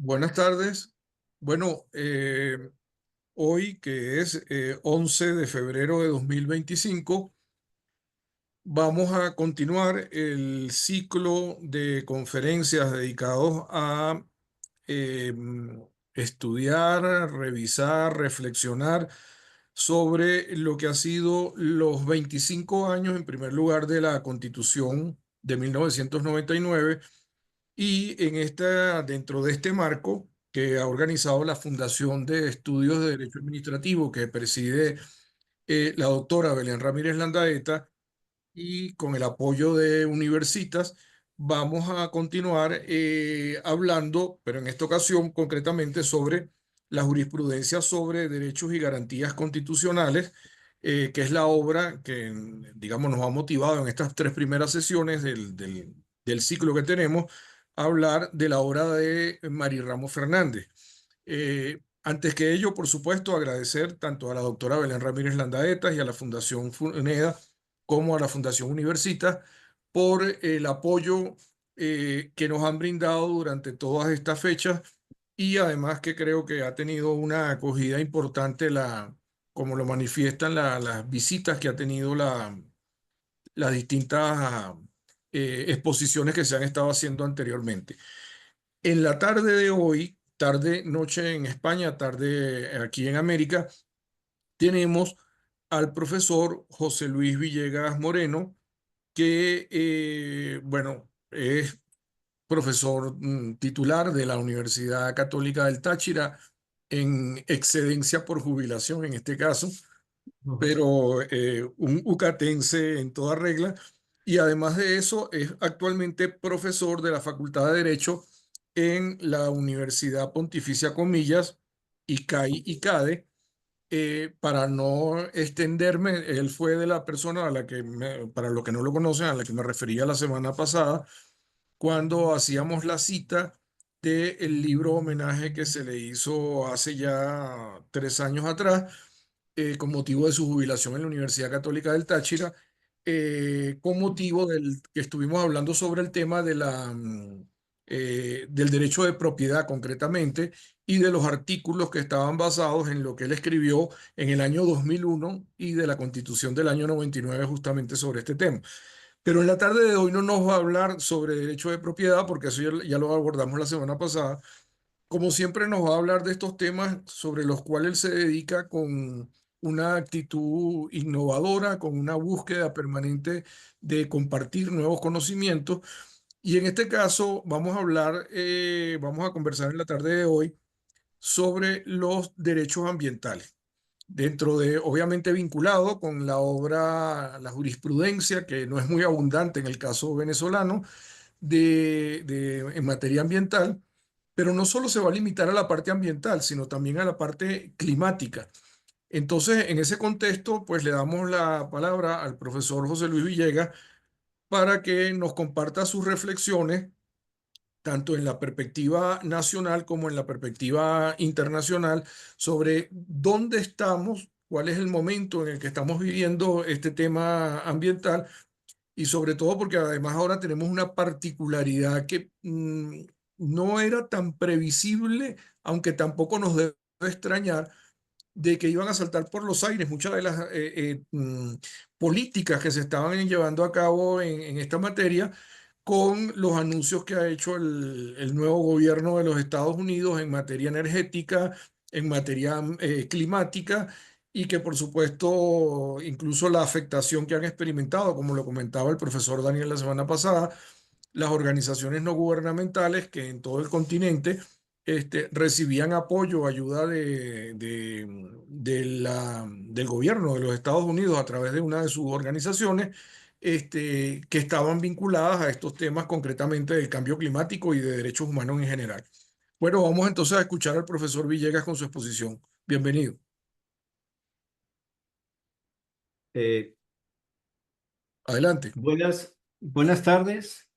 Buenas tardes. Bueno, hoy que es 11 de febrero de 2025, vamos a continuar el ciclo de conferencias dedicados a estudiar, revisar, reflexionar sobre lo que ha sido los 25 años, en primer lugar, de la Constitución de 1999 y dentro de este marco que ha organizado la Fundación de Estudios de Derecho Administrativo que preside la doctora Belén Ramírez Landaeta y con el apoyo de Universitas, vamos a continuar hablando, pero en esta ocasión concretamente sobre la jurisprudencia sobre derechos y garantías constitucionales, que es la obra que, digamos, nos ha motivado en estas tres primeras sesiones del ciclo que tenemos a hablar de la obra de Mari Ramos Fernández. Antes que ello, por supuesto, agradecer tanto a la doctora Belén Ramírez Landaetas y a la Fundación FUNEDA como a la Fundación Universitas por el apoyo que nos han brindado durante todas estas fechas y además que creo que ha tenido una acogida importante, como lo manifiestan las visitas que ha tenido las distintas exposiciones que se han estado haciendo anteriormente. En la tarde de hoy, tarde, noche en España, tarde aquí en América, tenemos al profesor José Luis Villegas Moreno, que, bueno, es profesor titular de la Universidad Católica del Táchira en excedencia por jubilación en este caso, Ujú. pero un ucatense en toda regla. Y además de eso, es actualmente profesor de la Facultad de Derecho en la Universidad Pontificia Comillas, ICAI y CADE. Para no extenderme, él fue de la persona para los que no lo conocen, a la que me refería la semana pasada, cuando hacíamos la cita del libro homenaje que se le hizo hace ya 3 años atrás, con motivo de su jubilación en la Universidad Católica del Táchira, con motivo del que estuvimos hablando sobre el tema del derecho de propiedad concretamente y de los artículos que estaban basados en lo que él escribió en el año 2001 y de la Constitución del año 99 justamente sobre este tema. Pero en la tarde de hoy no nos va a hablar sobre derecho de propiedad porque eso ya lo abordamos la semana pasada. Como siempre nos va a hablar de estos temas sobre los cuales él se dedica con una actitud innovadora, con una búsqueda permanente de compartir nuevos conocimientos. Y en este caso vamos a conversar en la tarde de hoy sobre los derechos ambientales. Dentro de, obviamente vinculado con la obra, la jurisprudencia, que no es muy abundante en el caso venezolano, en materia ambiental, pero no solo se va a limitar a la parte ambiental, sino también a la parte climática. Entonces, en ese contexto, pues le damos la palabra al profesor José Luis Villegas para que nos comparta sus reflexiones, tanto en la perspectiva nacional como en la perspectiva internacional, sobre dónde estamos, cuál es el momento en el que estamos viviendo este tema ambiental y sobre todo porque además ahora tenemos una particularidad que no era tan previsible, aunque tampoco nos debe extrañar, de que iban a saltar por los aires muchas de las políticas que se estaban llevando a cabo en esta materia con los anuncios que ha hecho el nuevo gobierno de los Estados Unidos en materia energética, en materia climática y que por supuesto incluso la afectación que han experimentado, como lo comentaba el profesor Daniel la semana pasada, las organizaciones no gubernamentales que en todo el continente recibían apoyo, ayuda del gobierno de los Estados Unidos a través de una de sus organizaciones, que estaban vinculadas a estos temas concretamente del cambio climático y de derechos humanos en general. Bueno, vamos entonces a escuchar al profesor Villegas con su exposición. Bienvenido. Eh, Adelante. buenas tardes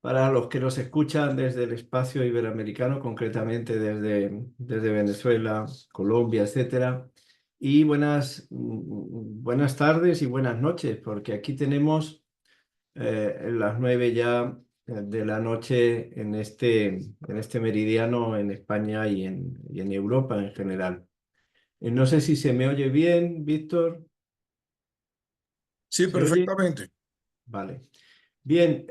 para los que nos escuchan desde el espacio iberoamericano, concretamente desde Venezuela, Colombia, etcétera. Y buenas tardes y buenas noches, porque aquí tenemos las 9 ya de la noche en este meridiano en España y en Europa en general. No sé si se me oye bien, Víctor. Sí, ¿Se oye? perfectamente. Vale. Bien,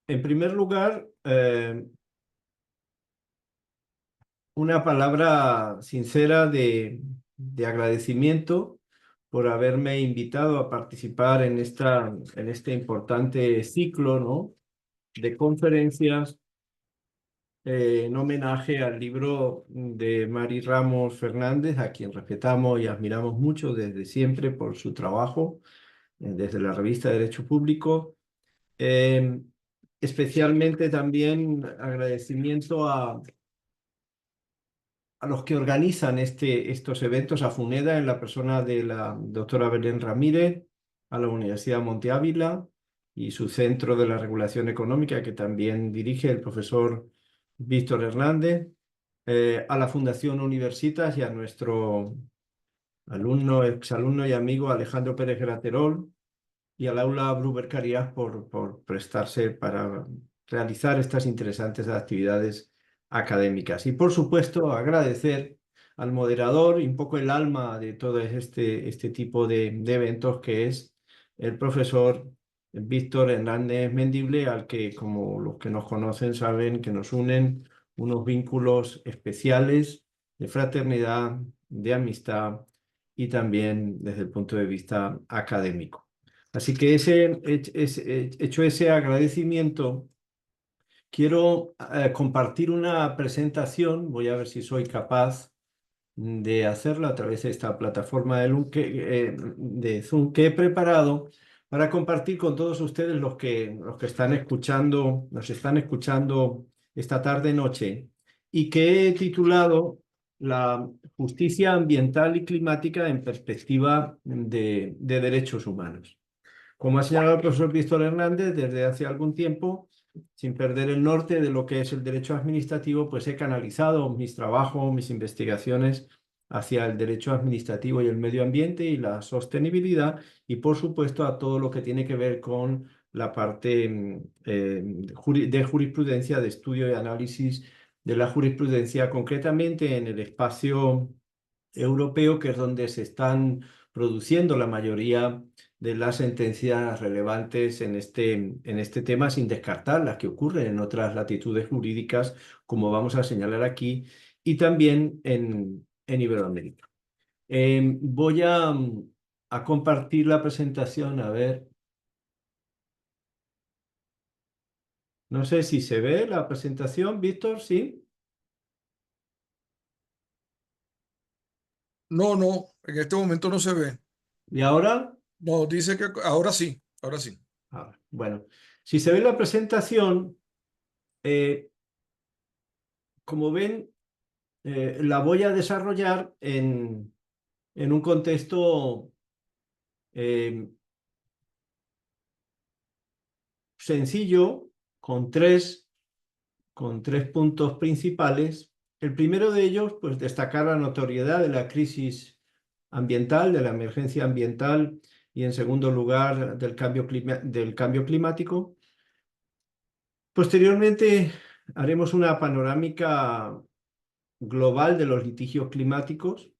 en primer lugar, una palabra sincera de agradecimiento por haberme invitado a participar en este importante ciclo, ¿no?, de conferencias en homenaje al libro de Mari Ramos Fernández, a quien respetamos y admiramos mucho desde siempre por su trabajo, desde la revista Derecho Público. Eh, Especialmente también agradecimiento a los que organizan estos eventos, a FUNEDA en la persona de la doctora Belén Ramírez, a la Universidad Monte Ávila y su Centro de la Regulación Económica, que también dirige el profesor Víctor Hernández, a la Fundación Universitas y a nuestro exalumno y amigo Alejandro Pérez Graterol, y al aula Bruber Carías por prestarse para realizar estas interesantes actividades académicas. Y por supuesto, agradecer al moderador y un poco el alma de todo este tipo de eventos, que es el profesor Víctor Hernández Mendible, al que, como los que nos conocen saben, que nos unen unos vínculos especiales de fraternidad, de amistad y también desde el punto de vista académico. Así que hecho ese agradecimiento, quiero compartir una presentación. Voy a ver si soy capaz de hacerlo a través de esta plataforma de Zoom que he preparado para compartir con todos ustedes los que están escuchando, nos están escuchando esta tarde-noche, y que he titulado La justicia ambiental y climática en perspectiva de derechos humanos. Como ha señalado el profesor Víctor Hernández, desde hace algún tiempo, sin perder el norte de lo que es el derecho administrativo, pues he canalizado mis trabajos, mis investigaciones hacia el derecho administrativo y el medio ambiente y la sostenibilidad, y por supuesto a todo lo que tiene que ver con la parte de jurisprudencia, de estudio y análisis de la jurisprudencia, concretamente en el espacio europeo, que es donde se están produciendo la mayoría de las sentencias relevantes en este tema, sin descartar las que ocurren en otras latitudes jurídicas, como vamos a señalar aquí, y también en Iberoamérica. Voy a compartir la presentación, a ver. No sé si se ve la presentación, Víctor, ¿sí? No, no, en este momento no se ve. ¿Y ahora? No, dice que ahora sí, ahora sí. Bueno, si se ve la presentación, eh, como ven, la voy a desarrollar en un contexto eh, sencillo, con con tres puntos principales. El primero de ellos, pues destacar la notoriedad de la crisis ambiental, de la emergencia ambiental, y en segundo lugar del cambio climático. Posteriormente haremos una panorámica global de los litigios climáticos,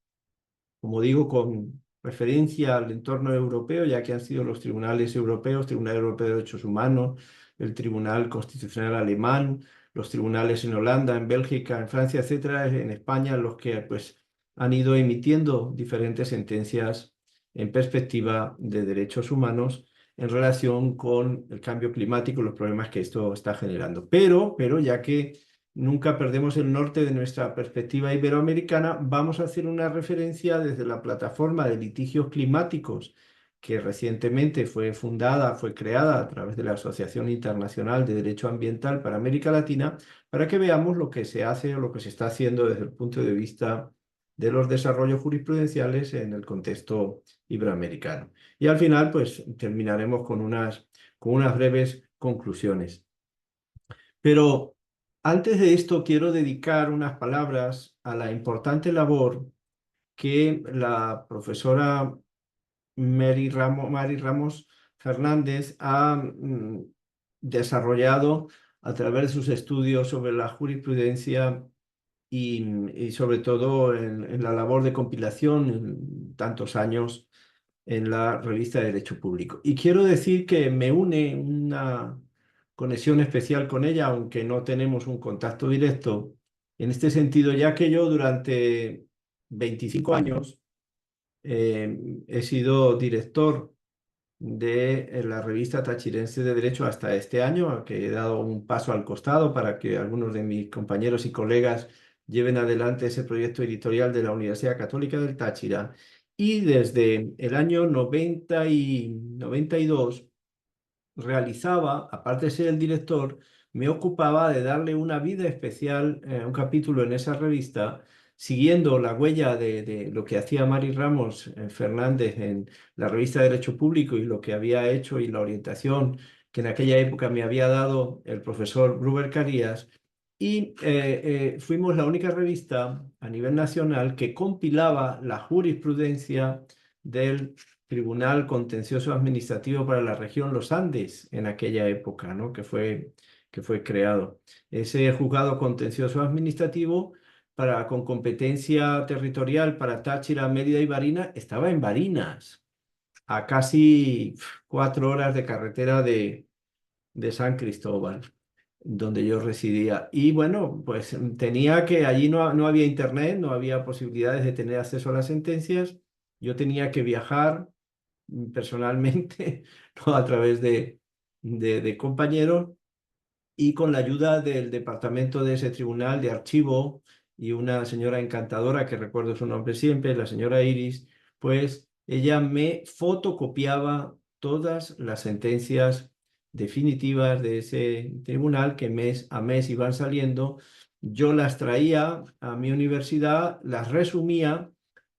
como digo, con referencia al entorno europeo, ya que han sido los tribunales europeos, Tribunal Europeo de Derechos Humanos, el Tribunal Constitucional Alemán, los tribunales en Holanda, en Bélgica, en Francia, etcétera, en España, los que pues han ido emitiendo diferentes sentencias en perspectiva de derechos humanos en relación con el cambio climático y los problemas que esto está generando. Pero ya que nunca perdemos el norte de nuestra perspectiva iberoamericana, vamos a hacer una referencia desde la plataforma de litigios climáticos, que recientemente fue fundada, fue creada a través de la Asociación Internacional de Derecho Ambiental para América Latina, para que veamos lo que se hace o lo que se está haciendo desde el punto de vista de los desarrollos jurisprudenciales en el contexto iberoamericano. Y al final, pues terminaremos con unas breves conclusiones. Pero antes de esto, quiero dedicar unas palabras a la importante labor que la profesora Mari Ramos Fernández ha desarrollado a través de sus estudios sobre la jurisprudencia y sobre todo en la labor de compilación en tantos años en la revista de Derecho Público. Y quiero decir que me une una conexión especial con ella, aunque no tenemos un contacto directo, en este sentido, ya que yo durante 25 años he sido director de la revista Tachirense de Derecho hasta este año, que he dado un paso al costado para que algunos de mis compañeros y colegas lleven adelante ese proyecto editorial de la Universidad Católica del Táchira. Y desde el año 92 realizaba, aparte de ser el director, me ocupaba de darle una vida especial, un capítulo en esa revista, siguiendo la huella de lo que hacía Mari Ramos Fernández en la revista de Derecho Público y lo que había hecho y la orientación que en aquella época me había dado el profesor Gruber Carías. Y fuimos la única revista a nivel nacional que compilaba la jurisprudencia del Tribunal Contencioso Administrativo para la región Los Andes en aquella época, ¿no? Que fue creado. Ese juzgado contencioso administrativo con competencia territorial para Táchira, Mérida y Barinas estaba en Barinas, a casi 4 horas de carretera de San Cristóbal, donde yo residía. Y bueno, pues tenía que, allí no había internet, no había posibilidades de tener acceso a las sentencias. Yo tenía que viajar personalmente, ¿no? A través de compañeros y con la ayuda del departamento de ese tribunal de archivo y una señora encantadora que recuerdo su nombre siempre, la señora Iris, pues ella me fotocopiaba todas las sentencias definitivas de ese tribunal que mes a mes iban saliendo. Yo las traía a mi universidad, las resumía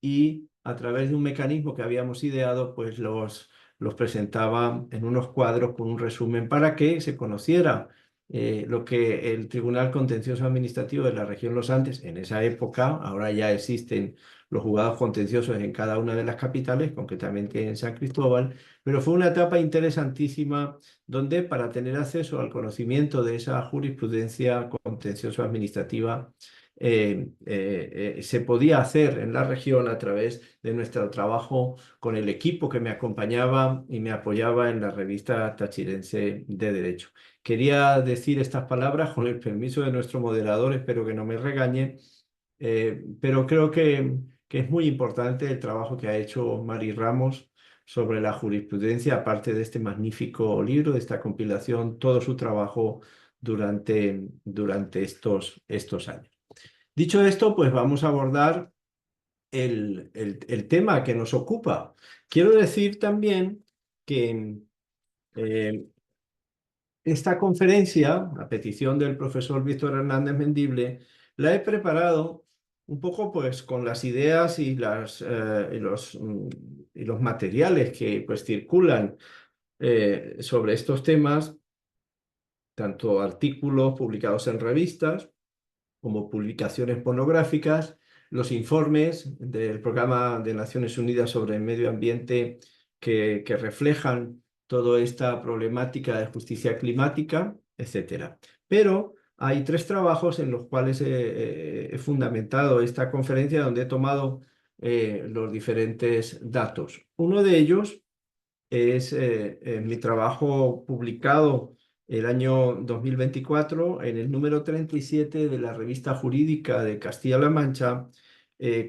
y a través de un mecanismo que habíamos ideado, pues los presentaba en unos cuadros con un resumen para que se conociera lo que el Tribunal Contencioso Administrativo de la región Los Andes, en esa época, ahora ya existen los juzgados contenciosos en cada una de las capitales, concretamente en San Cristóbal, pero fue una etapa interesantísima donde para tener acceso al conocimiento de esa jurisprudencia contencioso administrativa se podía hacer en la región a través de nuestro trabajo con el equipo que me acompañaba y me apoyaba en la revista Tachirense de Derecho. Quería decir estas palabras con el permiso de nuestro moderador, espero que no me regañe, pero creo que es muy importante el trabajo que ha hecho Mari Ramos sobre la jurisprudencia, aparte de este magnífico libro, de esta compilación, todo su trabajo durante estos años. Dicho esto, pues vamos a abordar el tema que nos ocupa. Quiero decir también que esta conferencia, a petición del profesor Víctor Hernández Mendible, la he preparado un poco pues con las ideas y los materiales que pues circulan sobre estos temas, tanto artículos publicados en revistas como publicaciones monográficas, los informes del Programa de Naciones Unidas sobre el Medio Ambiente que reflejan toda esta problemática de justicia climática, etcétera. Pero hay 3 trabajos en los cuales he fundamentado esta conferencia donde he tomado los diferentes datos. Uno de ellos es mi trabajo publicado el año 2024 en el número 37 de la Revista Jurídica de Castilla-La Mancha,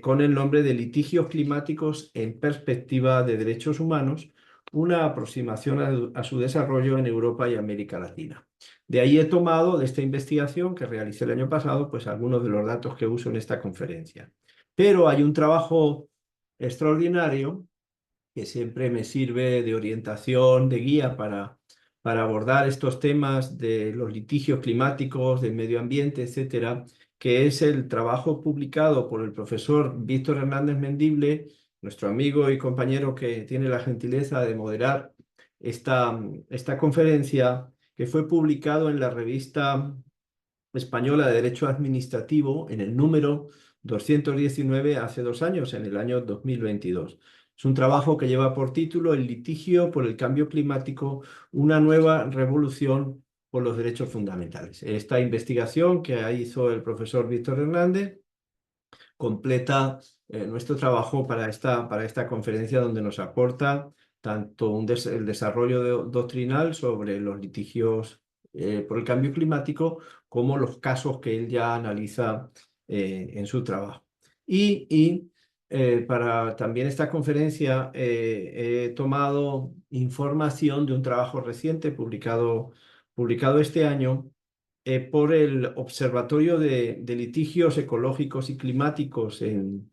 con el nombre de Litigios climáticos en perspectiva de derechos humanos, una aproximación a su desarrollo en Europa y América Latina. De ahí he tomado, de esta investigación que realicé el año pasado, pues algunos de los datos que uso en esta conferencia. Pero hay un trabajo extraordinario que siempre me sirve de orientación, de guía para abordar estos temas de los litigios climáticos, del medio ambiente, etcétera, que es el trabajo publicado por el profesor Víctor Hernández Mendible, nuestro amigo y compañero que tiene la gentileza de moderar esta conferencia, que fue publicado en la revista española de Derecho Administrativo en el número 219 hace 2 años, en el año 2022. Es un trabajo que lleva por título El litigio por el cambio climático, una nueva revolución por los derechos fundamentales. Esta investigación que hizo el profesor Víctor Hernández completa nuestro trabajo para esta conferencia, donde nos aporta tanto el desarrollo doctrinal sobre los litigios por el cambio climático, como los casos que él ya analiza en su trabajo. Para también esta conferencia he tomado información de un trabajo reciente publicado este año por el Observatorio de Litigios Ecológicos y Climáticos en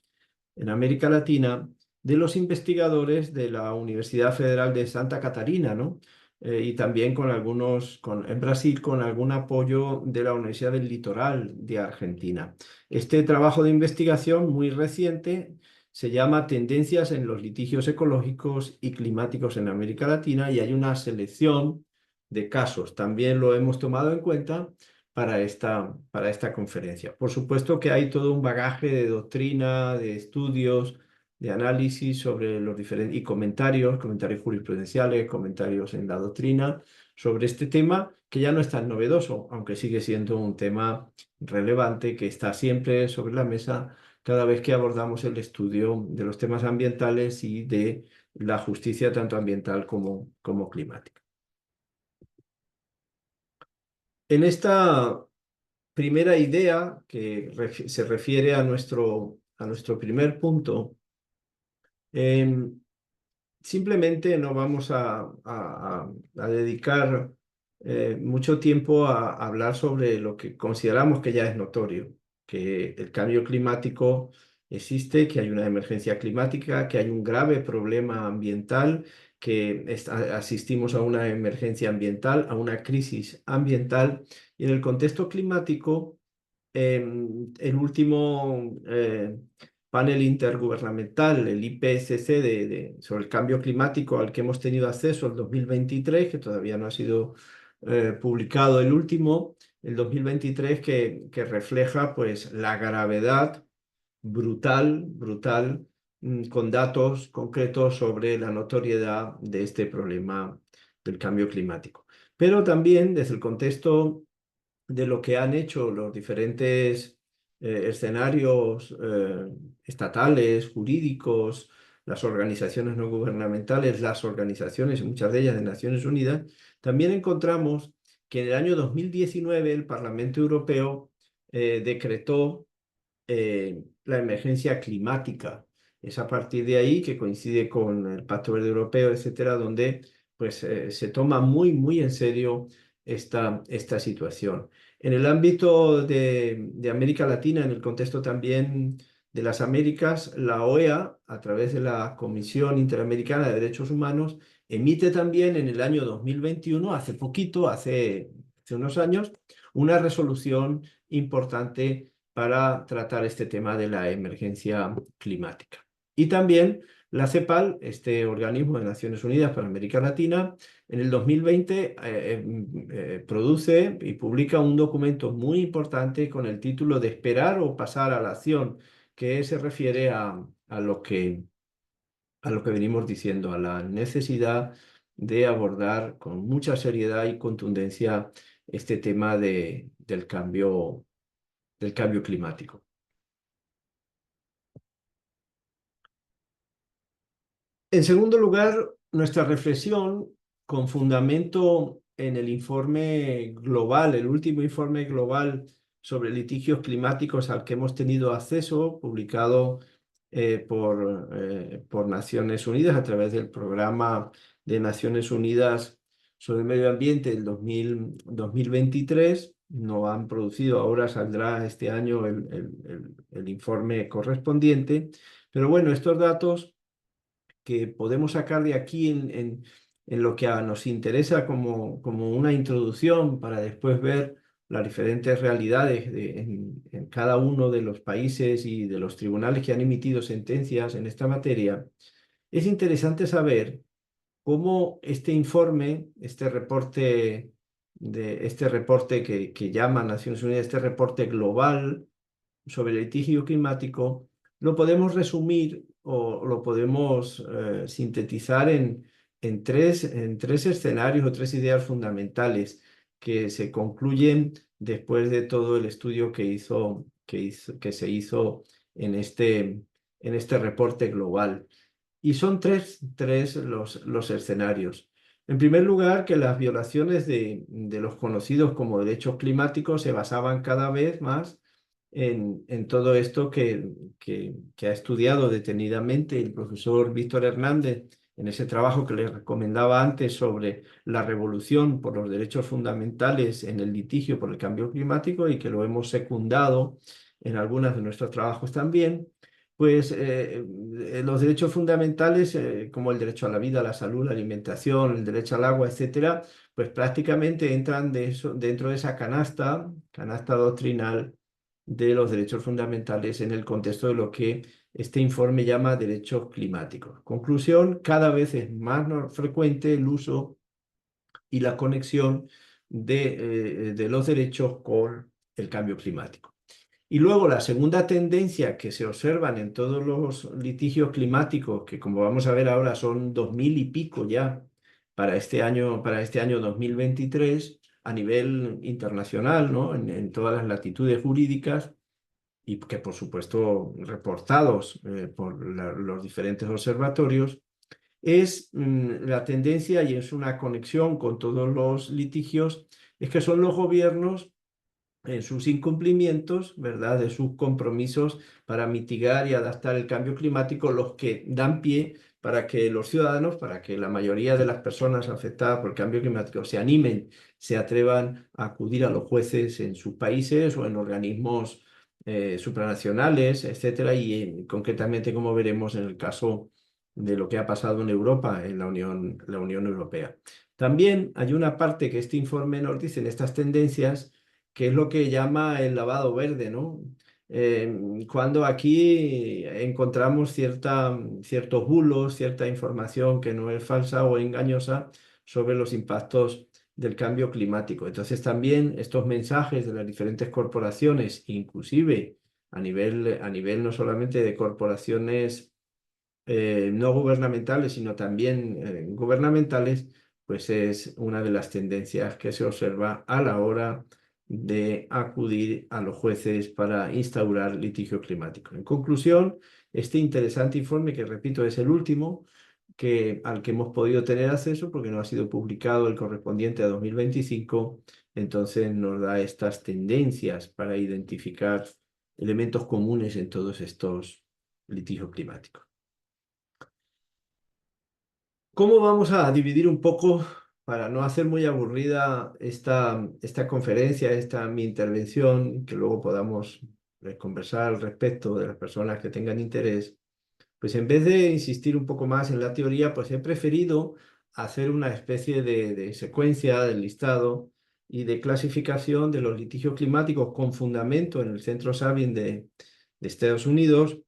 América Latina, de los investigadores de la Universidad Federal de Santa Catarina, ¿no? Y también en Brasil, con algún apoyo de la Universidad del Litoral de Argentina. Este trabajo de investigación muy reciente se llama Tendencias en los litigios ecológicos y climáticos en América Latina, y hay una selección de casos. También lo hemos tomado en cuenta para esta conferencia. Por supuesto que hay todo un bagaje de doctrina, de estudios, de análisis sobre los diferentes, y comentarios jurisprudenciales, comentarios en la doctrina sobre este tema, que ya no es tan novedoso, aunque sigue siendo un tema relevante que está siempre sobre la mesa cada vez que abordamos el estudio de los temas ambientales y de la justicia tanto ambiental como climática. En esta primera idea, que se refiere a nuestro primer punto, em, simplemente no vamos a dedicar mucho tiempo a hablar sobre lo que consideramos que ya es notorio, que el cambio climático existe, que hay una emergencia climática, que hay un grave problema ambiental, que asistimos a una emergencia ambiental, a una crisis ambiental, y en el contexto climático, el último panel intergubernamental, el IPCC sobre el cambio climático, al que hemos tenido acceso el 2023, que todavía no ha sido publicado el 2023, que refleja pues la gravedad brutal, con datos concretos sobre la notoriedad de este problema del cambio climático. Pero también desde el contexto de lo que han hecho los diferentes escenarios estatales, jurídicos, las organizaciones no gubernamentales, las organizaciones, muchas de ellas de Naciones Unidas, también encontramos que en el año 2019 el Parlamento Europeo decretó la emergencia climática. Es a partir de ahí, que coincide con el Pacto Verde Europeo, etcétera, donde pues, se toma muy en serio esta situación. En el ámbito de América Latina, en el contexto también de las Américas, la OEA, a través de la Comisión Interamericana de Derechos Humanos, emite también en el año 2021, hace poquito, hace unos años, una resolución importante para tratar este tema de la emergencia climática. Y también la CEPAL, este organismo de Naciones Unidas para América Latina, en el 2020 produce y publica un documento muy importante con el título de Esperar o pasar a la acción, que se refiere a lo que venimos diciendo, a la necesidad de abordar con mucha seriedad y contundencia este tema del cambio climático. En segundo lugar, nuestra reflexión, con fundamento en el informe global, el último informe global sobre litigios climáticos al que hemos tenido acceso, publicado por Naciones Unidas a través del Programa de Naciones Unidas sobre el Medio Ambiente del 2023. No han producido, ahora saldrá este año el informe correspondiente. Pero bueno, estos datos que podemos sacar de aquí en lo que nos interesa como una introducción, para después ver las diferentes realidades en cada uno de los países y de los tribunales que han emitido sentencias en esta materia. Es interesante saber cómo este informe, este reporte que llama Naciones Unidas, este reporte global sobre el litigio climático, lo podemos resumir o lo podemos sintetizar en tres escenarios o tres ideas fundamentales que se concluyen después de todo el estudio que se hizo en este reporte global. Y son tres los escenarios. En primer lugar, que las violaciones de los conocidos como derechos climáticos se basaban cada vez más en todo esto que ha estudiado detenidamente el profesor Víctor Hernández en ese trabajo que les recomendaba antes sobre la revolución por los derechos fundamentales en el litigio por el cambio climático y que lo hemos secundado en algunos de nuestros trabajos también. Pues los derechos fundamentales, como el derecho a la vida, a la salud, la alimentación, el derecho al agua, etcétera, pues prácticamente entran dentro de esa canasta doctrinal de los derechos fundamentales en el contexto de lo que este informe llama derechos climáticos. Conclusión, cada vez es más frecuente el uso y la conexión de los derechos con el cambio climático. Y luego la segunda tendencia que se observan en todos los litigios climáticos, que como vamos a ver ahora son 2000 y pico ya para este año 2023 a nivel internacional, ¿no? En todas las latitudes jurídicas y que por supuesto reportados por los diferentes observatorios, es la tendencia y es una conexión con todos los litigios, es que son los gobiernos en sus incumplimientos, ¿verdad?, de sus compromisos para mitigar y adaptar el cambio climático, los que dan pie para que los ciudadanos, para que la mayoría de las personas afectadas por el cambio climático se animen, se atrevan a acudir a los jueces en sus países o en organismos supranacionales, etcétera, y concretamente, como veremos en el caso de lo que ha pasado en Europa, en la Unión Europea. También hay una parte que este informe nos dice en estas tendencias, que es lo que llama el lavado verde, ¿no? Cuando aquí encontramos ciertos bulos, cierta información que no es falsa o engañosa sobre los impactos del cambio climático. Entonces también estos mensajes de las diferentes corporaciones, inclusive a nivel no solamente de corporaciones no gubernamentales, sino también gubernamentales, pues es una de las tendencias que se observa a la hora de acudir a los jueces para instaurar litigio climático. En conclusión, este interesante informe, que repito es el último, al que hemos podido tener acceso porque no ha sido publicado el correspondiente a 2025, entonces nos da estas tendencias para identificar elementos comunes en todos estos litigios climáticos. ¿Cómo vamos a dividir un poco, para no hacer muy aburrida esta conferencia, mi intervención, que luego podamos conversar al respecto de las personas que tengan interés? Pues en vez de insistir un poco más en la teoría, pues he preferido hacer una especie de secuencia del listado y de clasificación de los litigios climáticos con fundamento en el Centro Sabin de Estados Unidos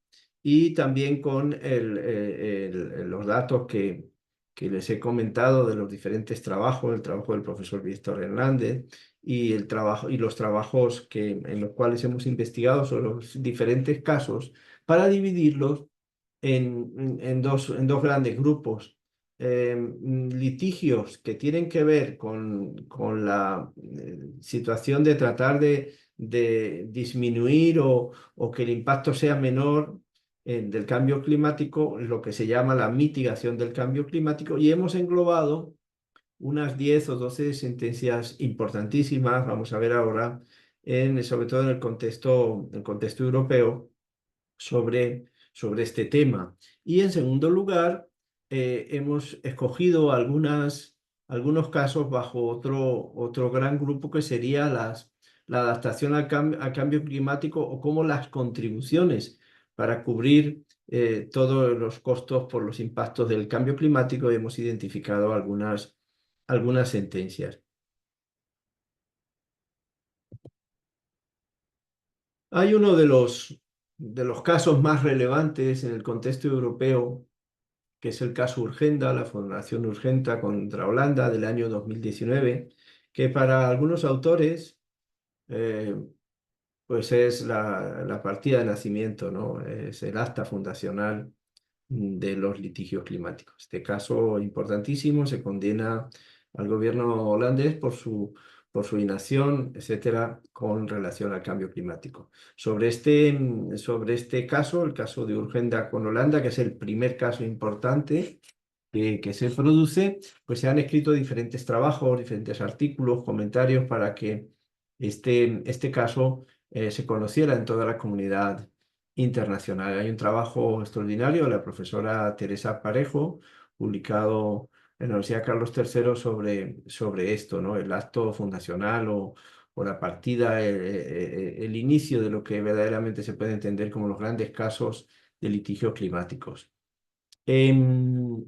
y también con los datos que les he comentado de los diferentes trabajos, el trabajo del profesor Víctor Hernández y los trabajos en los cuales hemos investigado sobre los diferentes casos para dividirlos en dos grandes grupos. Litigios que tienen que ver con la situación de tratar de disminuir o que el impacto sea menor del cambio climático, lo que se llama la mitigación del cambio climático, y hemos englobado unas 10 o 12 sentencias importantísimas, vamos a ver ahora, sobre todo en el contexto europeo, sobre este tema. Y en segundo lugar, hemos escogido algunos casos bajo otro gran grupo que sería la adaptación al cambio climático o cómo las contribuciones para cubrir todos los costos por los impactos del cambio climático. Hemos identificado algunas sentencias. Hay uno de los casos más relevantes en el contexto europeo, que es el caso Urgenda, la Fundación Urgenda contra Holanda del año 2019, que para algunos autores pues es la partida de nacimiento, ¿no? Es el acta fundacional de los litigios climáticos. Este caso importantísimo, se condena al gobierno holandés por su inacción, etcétera, con relación al cambio climático. Sobre este caso, el caso de Urgenda con Holanda, que es el primer caso importante que se produce, pues se han escrito diferentes trabajos, diferentes artículos, comentarios para que este caso se conociera en toda la comunidad internacional. Hay un trabajo extraordinario de la profesora Teresa Parejo, publicado en la Universidad Carlos III sobre esto, ¿no? El acto fundacional o la partida, el inicio de lo que verdaderamente se puede entender como los grandes casos de litigios climáticos. Em,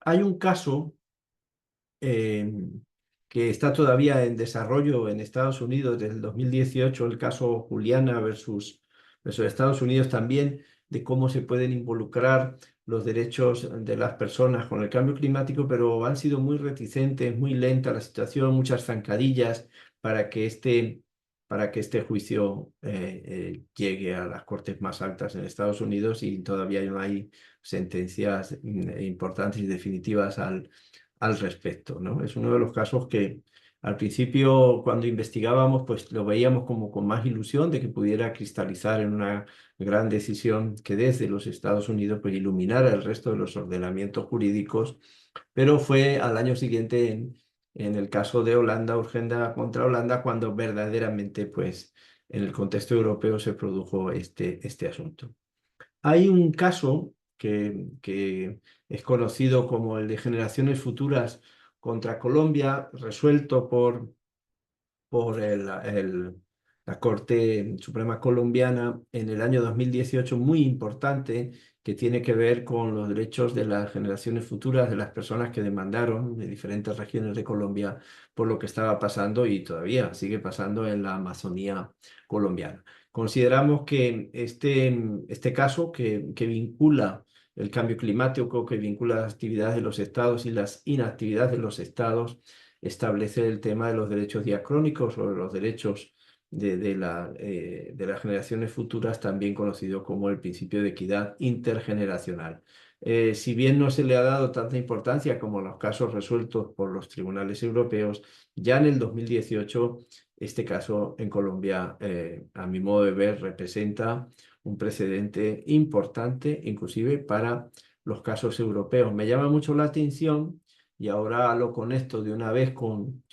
Hay un caso que está todavía en desarrollo en Estados Unidos desde el 2018, el caso Juliana versus Estados Unidos también, de cómo se pueden involucrar los derechos de las personas con el cambio climático, pero han sido muy reticentes, muy lenta la situación, muchas zancadillas para que este juicio llegue a las cortes más altas en Estados Unidos y todavía no hay sentencias importantes y definitivas al respecto, ¿no? Es uno de los casos que al principio, cuando investigábamos, pues lo veíamos como con más ilusión de que pudiera cristalizar en una gran decisión que desde los Estados Unidos pues iluminara el resto de los ordenamientos jurídicos, pero fue al año siguiente en el caso de Holanda, Urgenda contra Holanda, cuando verdaderamente pues en el contexto europeo se produjo este asunto. Hay un caso que es conocido como el de Generaciones Futuras contra Colombia, resuelto por la Corte Suprema Colombiana en el año 2018, muy importante, que tiene que ver con los derechos de las generaciones futuras, de las personas que demandaron de diferentes regiones de Colombia por lo que estaba pasando y todavía sigue pasando en la Amazonía colombiana. Consideramos que este caso que vincula el cambio climático, que vincula las actividades de los estados y las inactividades de los estados, establece el tema de los derechos diacrónicos o de los derechos de las generaciones futuras, también conocido como el principio de equidad intergeneracional. Si bien no se le ha dado tanta importancia como los casos resueltos por los tribunales europeos, ya en el 2018 este caso en Colombia, a mi modo de ver, representa un precedente importante, inclusive para los casos europeos. Me llama mucho la atención y ahora lo conecto de una vez con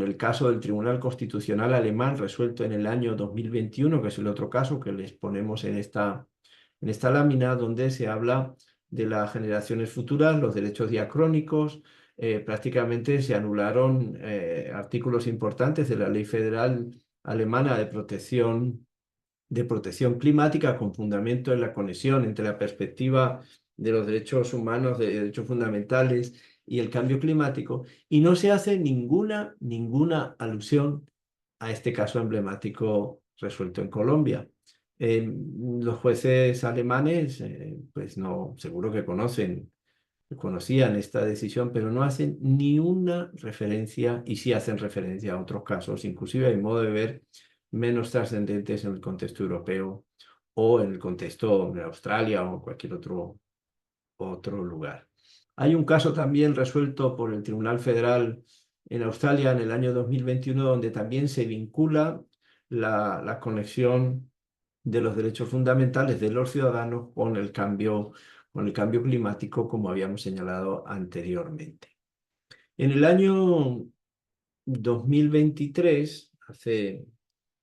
el caso del Tribunal Constitucional alemán resuelto en el año 2021, que es el otro caso que les ponemos en esta lámina, donde se habla de las generaciones futuras, los derechos diacrónicos. Prácticamente se anularon artículos importantes de la ley federal alemana de protección climática con fundamento en la conexión entre la perspectiva de los derechos humanos, de derechos fundamentales y el cambio climático, y no se hace ninguna alusión a este caso emblemático resuelto en Colombia. Los jueces alemanes, pues no, seguro que conocían esta decisión, pero no hacen ni una referencia, y sí hacen referencia a otros casos, inclusive a mi modo de ver, menos trascendentes en el contexto europeo o en el contexto de Australia o cualquier otro lugar. Hay un caso también resuelto por el Tribunal Federal en Australia en el año 2021, donde también se vincula la conexión de los derechos fundamentales de los ciudadanos con el cambio climático, como habíamos señalado anteriormente. En el año 2023, hace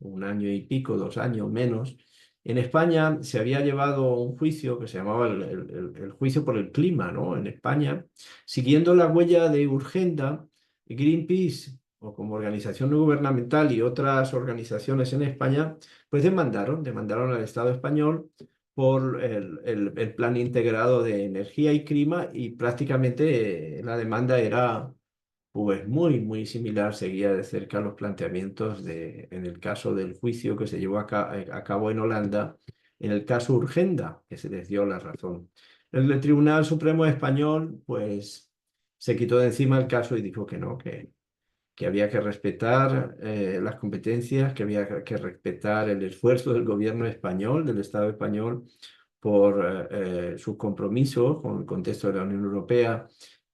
un año y pico, 2 años menos, en España se había llevado un juicio que se llamaba el juicio por el clima, ¿no? En España, siguiendo la huella de Urgenda, Greenpeace, o como organización no gubernamental y otras organizaciones en España, pues demandaron al Estado español por el plan integrado de energía y clima, y prácticamente la demanda era pues muy similar, seguía de cerca los planteamientos en el caso del juicio que se llevó a cabo en Holanda, en el caso Urgenda, que se les dio la razón. El Tribunal Supremo Español, pues, se quitó de encima el caso y dijo que no, que había que respetar las competencias, que había que respetar el esfuerzo del gobierno español, del Estado español, por sus compromisos con el contexto de la Unión Europea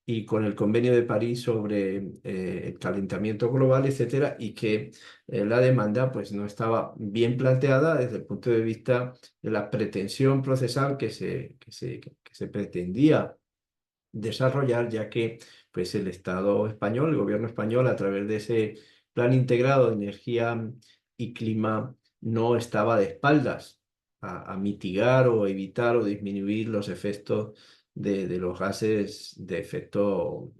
y con el Convenio de París sobre el calentamiento global, etcétera, y que la demanda pues, no estaba bien planteada desde el punto de vista de la pretensión procesal que se pretendía desarrollar, ya que pues, el Estado español, el gobierno español, a través de ese plan integrado de energía y clima, no estaba de espaldas a mitigar o evitar o disminuir los efectos de los gases de efecto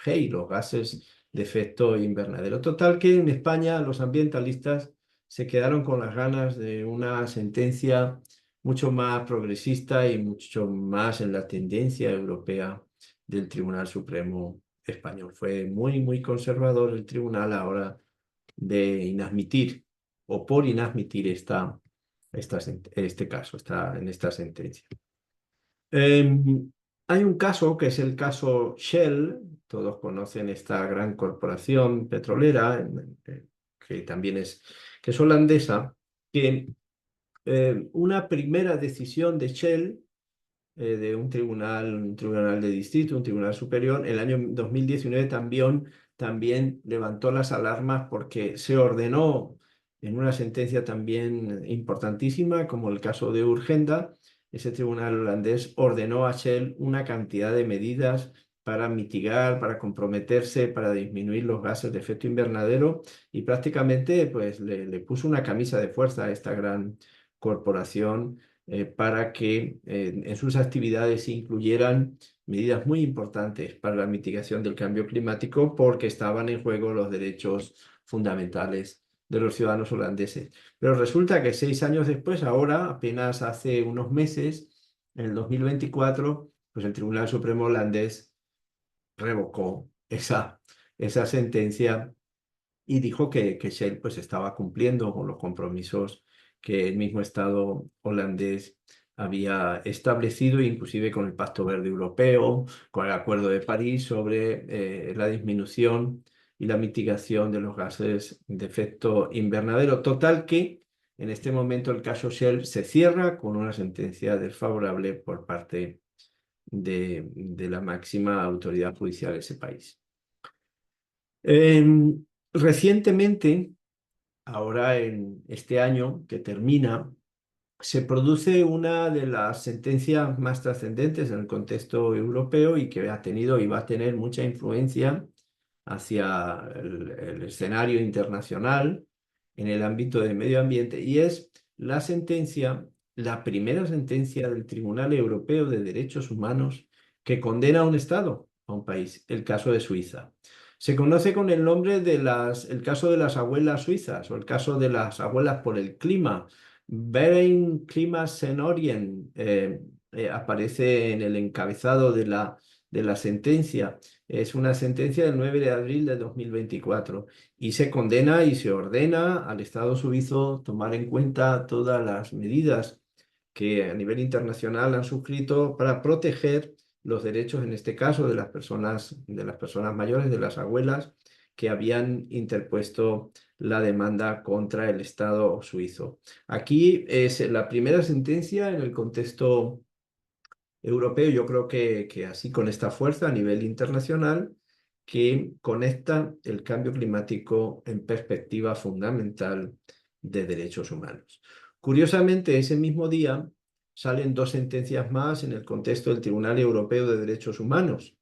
Hey, los gases de efecto invernadero. Total que en España los ambientalistas se quedaron con las ganas de una sentencia mucho más progresista y mucho más en la tendencia europea del Tribunal Supremo español. Fue muy, muy conservador el tribunal ahora de inadmitir o por inadmitir este caso, en esta sentencia. Hay un caso que es el caso Shell. Todos conocen esta gran corporación petrolera, que también que es holandesa, que una primera decisión de Shell, de un tribunal de distrito, un tribunal superior, el año 2019 también levantó las alarmas porque se ordenó en una sentencia también importantísima, como el caso de Urgenda. Ese tribunal holandés ordenó a Shell una cantidad de medidas para mitigar, para comprometerse, para disminuir los gases de efecto invernadero, y prácticamente pues, le puso una camisa de fuerza a esta gran corporación, para que en sus actividades incluyeran medidas muy importantes para la mitigación del cambio climático, porque estaban en juego los derechos fundamentales de los ciudadanos holandeses. Pero resulta que 6 años después, ahora, apenas hace unos meses, en el 2024, pues el Tribunal Supremo holandés revocó esa sentencia y dijo que Shell pues, estaba cumpliendo con los compromisos que el mismo Estado holandés había establecido, inclusive con el Pacto Verde Europeo, con el Acuerdo de París sobre la disminución y la mitigación de los gases de efecto invernadero. Total que en este momento el caso Shell se cierra con una sentencia desfavorable por parte de la máxima autoridad judicial de ese país. Recientemente, ahora en este año que termina, se produce una de las sentencias más trascendentes en el contexto europeo y que ha tenido y va a tener mucha influencia hacia el escenario internacional en el ámbito del medio ambiente, y es la primera sentencia del Tribunal Europeo de Derechos Humanos que condena a un Estado, a un país, el caso de Suiza. Se conoce con el nombre el caso de las abuelas suizas o el caso de las abuelas por el clima. Beren Klimassenorien aparece en el encabezado de la sentencia. Es una sentencia del 9 de abril de 2024 y se condena y se ordena al Estado suizo tomar en cuenta todas las medidas que a nivel internacional han suscrito para proteger los derechos, en este caso, de las personas mayores, de las abuelas, que habían interpuesto la demanda contra el Estado suizo. Aquí es la primera sentencia en el contexto europeo, yo creo que así con esta fuerza a nivel internacional, que conecta el cambio climático en perspectiva fundamental de derechos humanos. Curiosamente, ese mismo día salen dos sentencias más en el contexto del Tribunal Europeo de Derechos Humanos.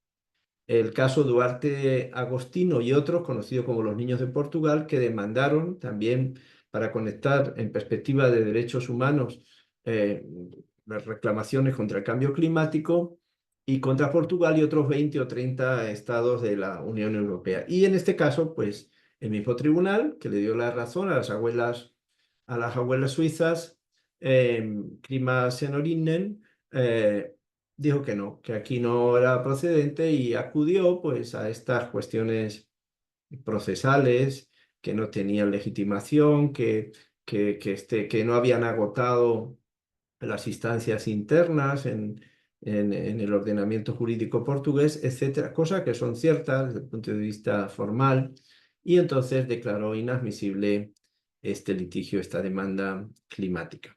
El caso Duarte Agostino y otros, conocidos como los niños de Portugal, que demandaron también para conectar en perspectiva de derechos humanos las reclamaciones contra el cambio climático y contra Portugal y otros 20 o 30 estados de la Unión Europea. Y en este caso, pues el mismo tribunal que le dio la razón a las abuelas suizas, Klima Senorinen, dijo que no, que aquí no era procedente y acudió pues a estas cuestiones procesales que no tenían legitimación, que no habían agotado las instancias internas en el ordenamiento jurídico portugués, etcétera, cosas que son ciertas desde el punto de vista formal, y entonces declaró inadmisible este litigio, esta demanda climática.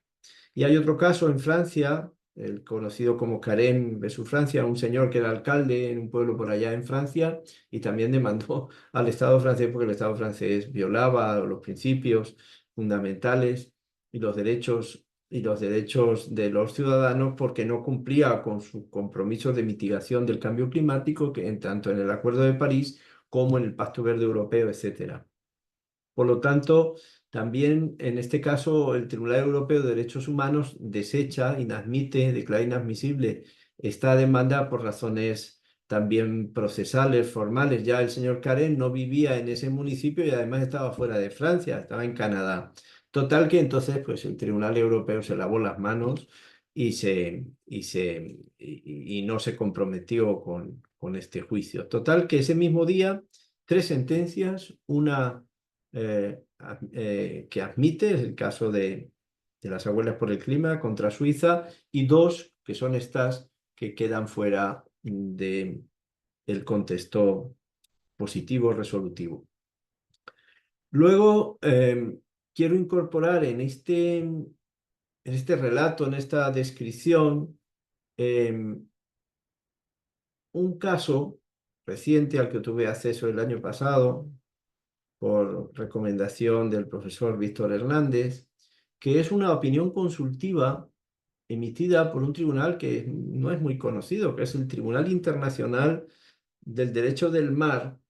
Y hay otro caso en Francia el conocido como Carême versus Francia, un señor que era alcalde en un pueblo por allá en Francia y también demandó al Estado francés porque el Estado francés violaba los principios fundamentales y los derechos de los ciudadanos porque no cumplía con sus compromisos de mitigación del cambio climático, que en tanto en el Acuerdo de París como en el Pacto Verde Europeo, etcétera. Por lo tanto, también en este caso el Tribunal Europeo de Derechos Humanos desecha, inadmite, declara inadmisible esta demanda por razones también procesales, formales. Ya el señor Karen no vivía en ese municipio y además estaba fuera de Francia, estaba en Canadá. Total que entonces pues el Tribunal Europeo se lavó las manos y no se comprometió con este juicio. Total que ese mismo día, tres sentencias, una que admite, es el caso de las abuelas por el clima contra Suiza, y dos que son estas que quedan fuera del contexto positivo resolutivo. Luego, quiero incorporar en este relato, en esta descripción, un caso reciente al que tuve acceso el año pasado, por recomendación del profesor Víctor Hernández, que es una opinión consultiva emitida por un tribunal que no es muy conocido, que es el Tribunal Internacional del Derecho del Mar,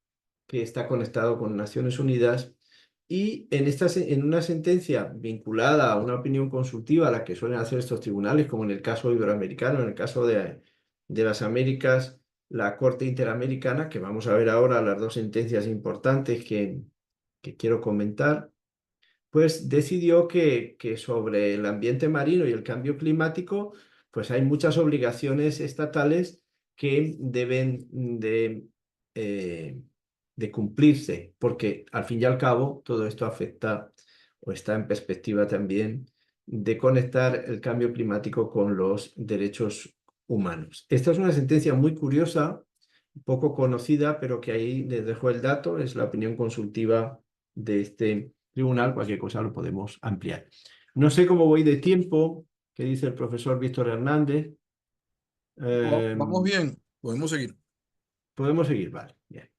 que está conectado con Naciones Unidas, y en una sentencia vinculada a una opinión consultiva, a la que suelen hacer estos tribunales, como en el caso iberoamericano, en el caso de las Américas, la Corte Interamericana, que vamos a ver ahora las dos sentencias importantes que quiero comentar, pues decidió que sobre el ambiente marino y el cambio climático, pues hay muchas obligaciones estatales que deben eh, de cumplirse, porque al fin y al cabo todo esto afecta o está en perspectiva también de conectar el cambio climático con los derechos humanos. Esta es una sentencia muy curiosa, poco conocida, pero que ahí les dejo el dato, es la opinión consultiva de este tribunal, cualquier cosa lo podemos ampliar. No sé cómo voy de tiempo, que dice el profesor Víctor Hernández. Vamos Eh, bien, podemos seguir. Podemos seguir, vale. Bien.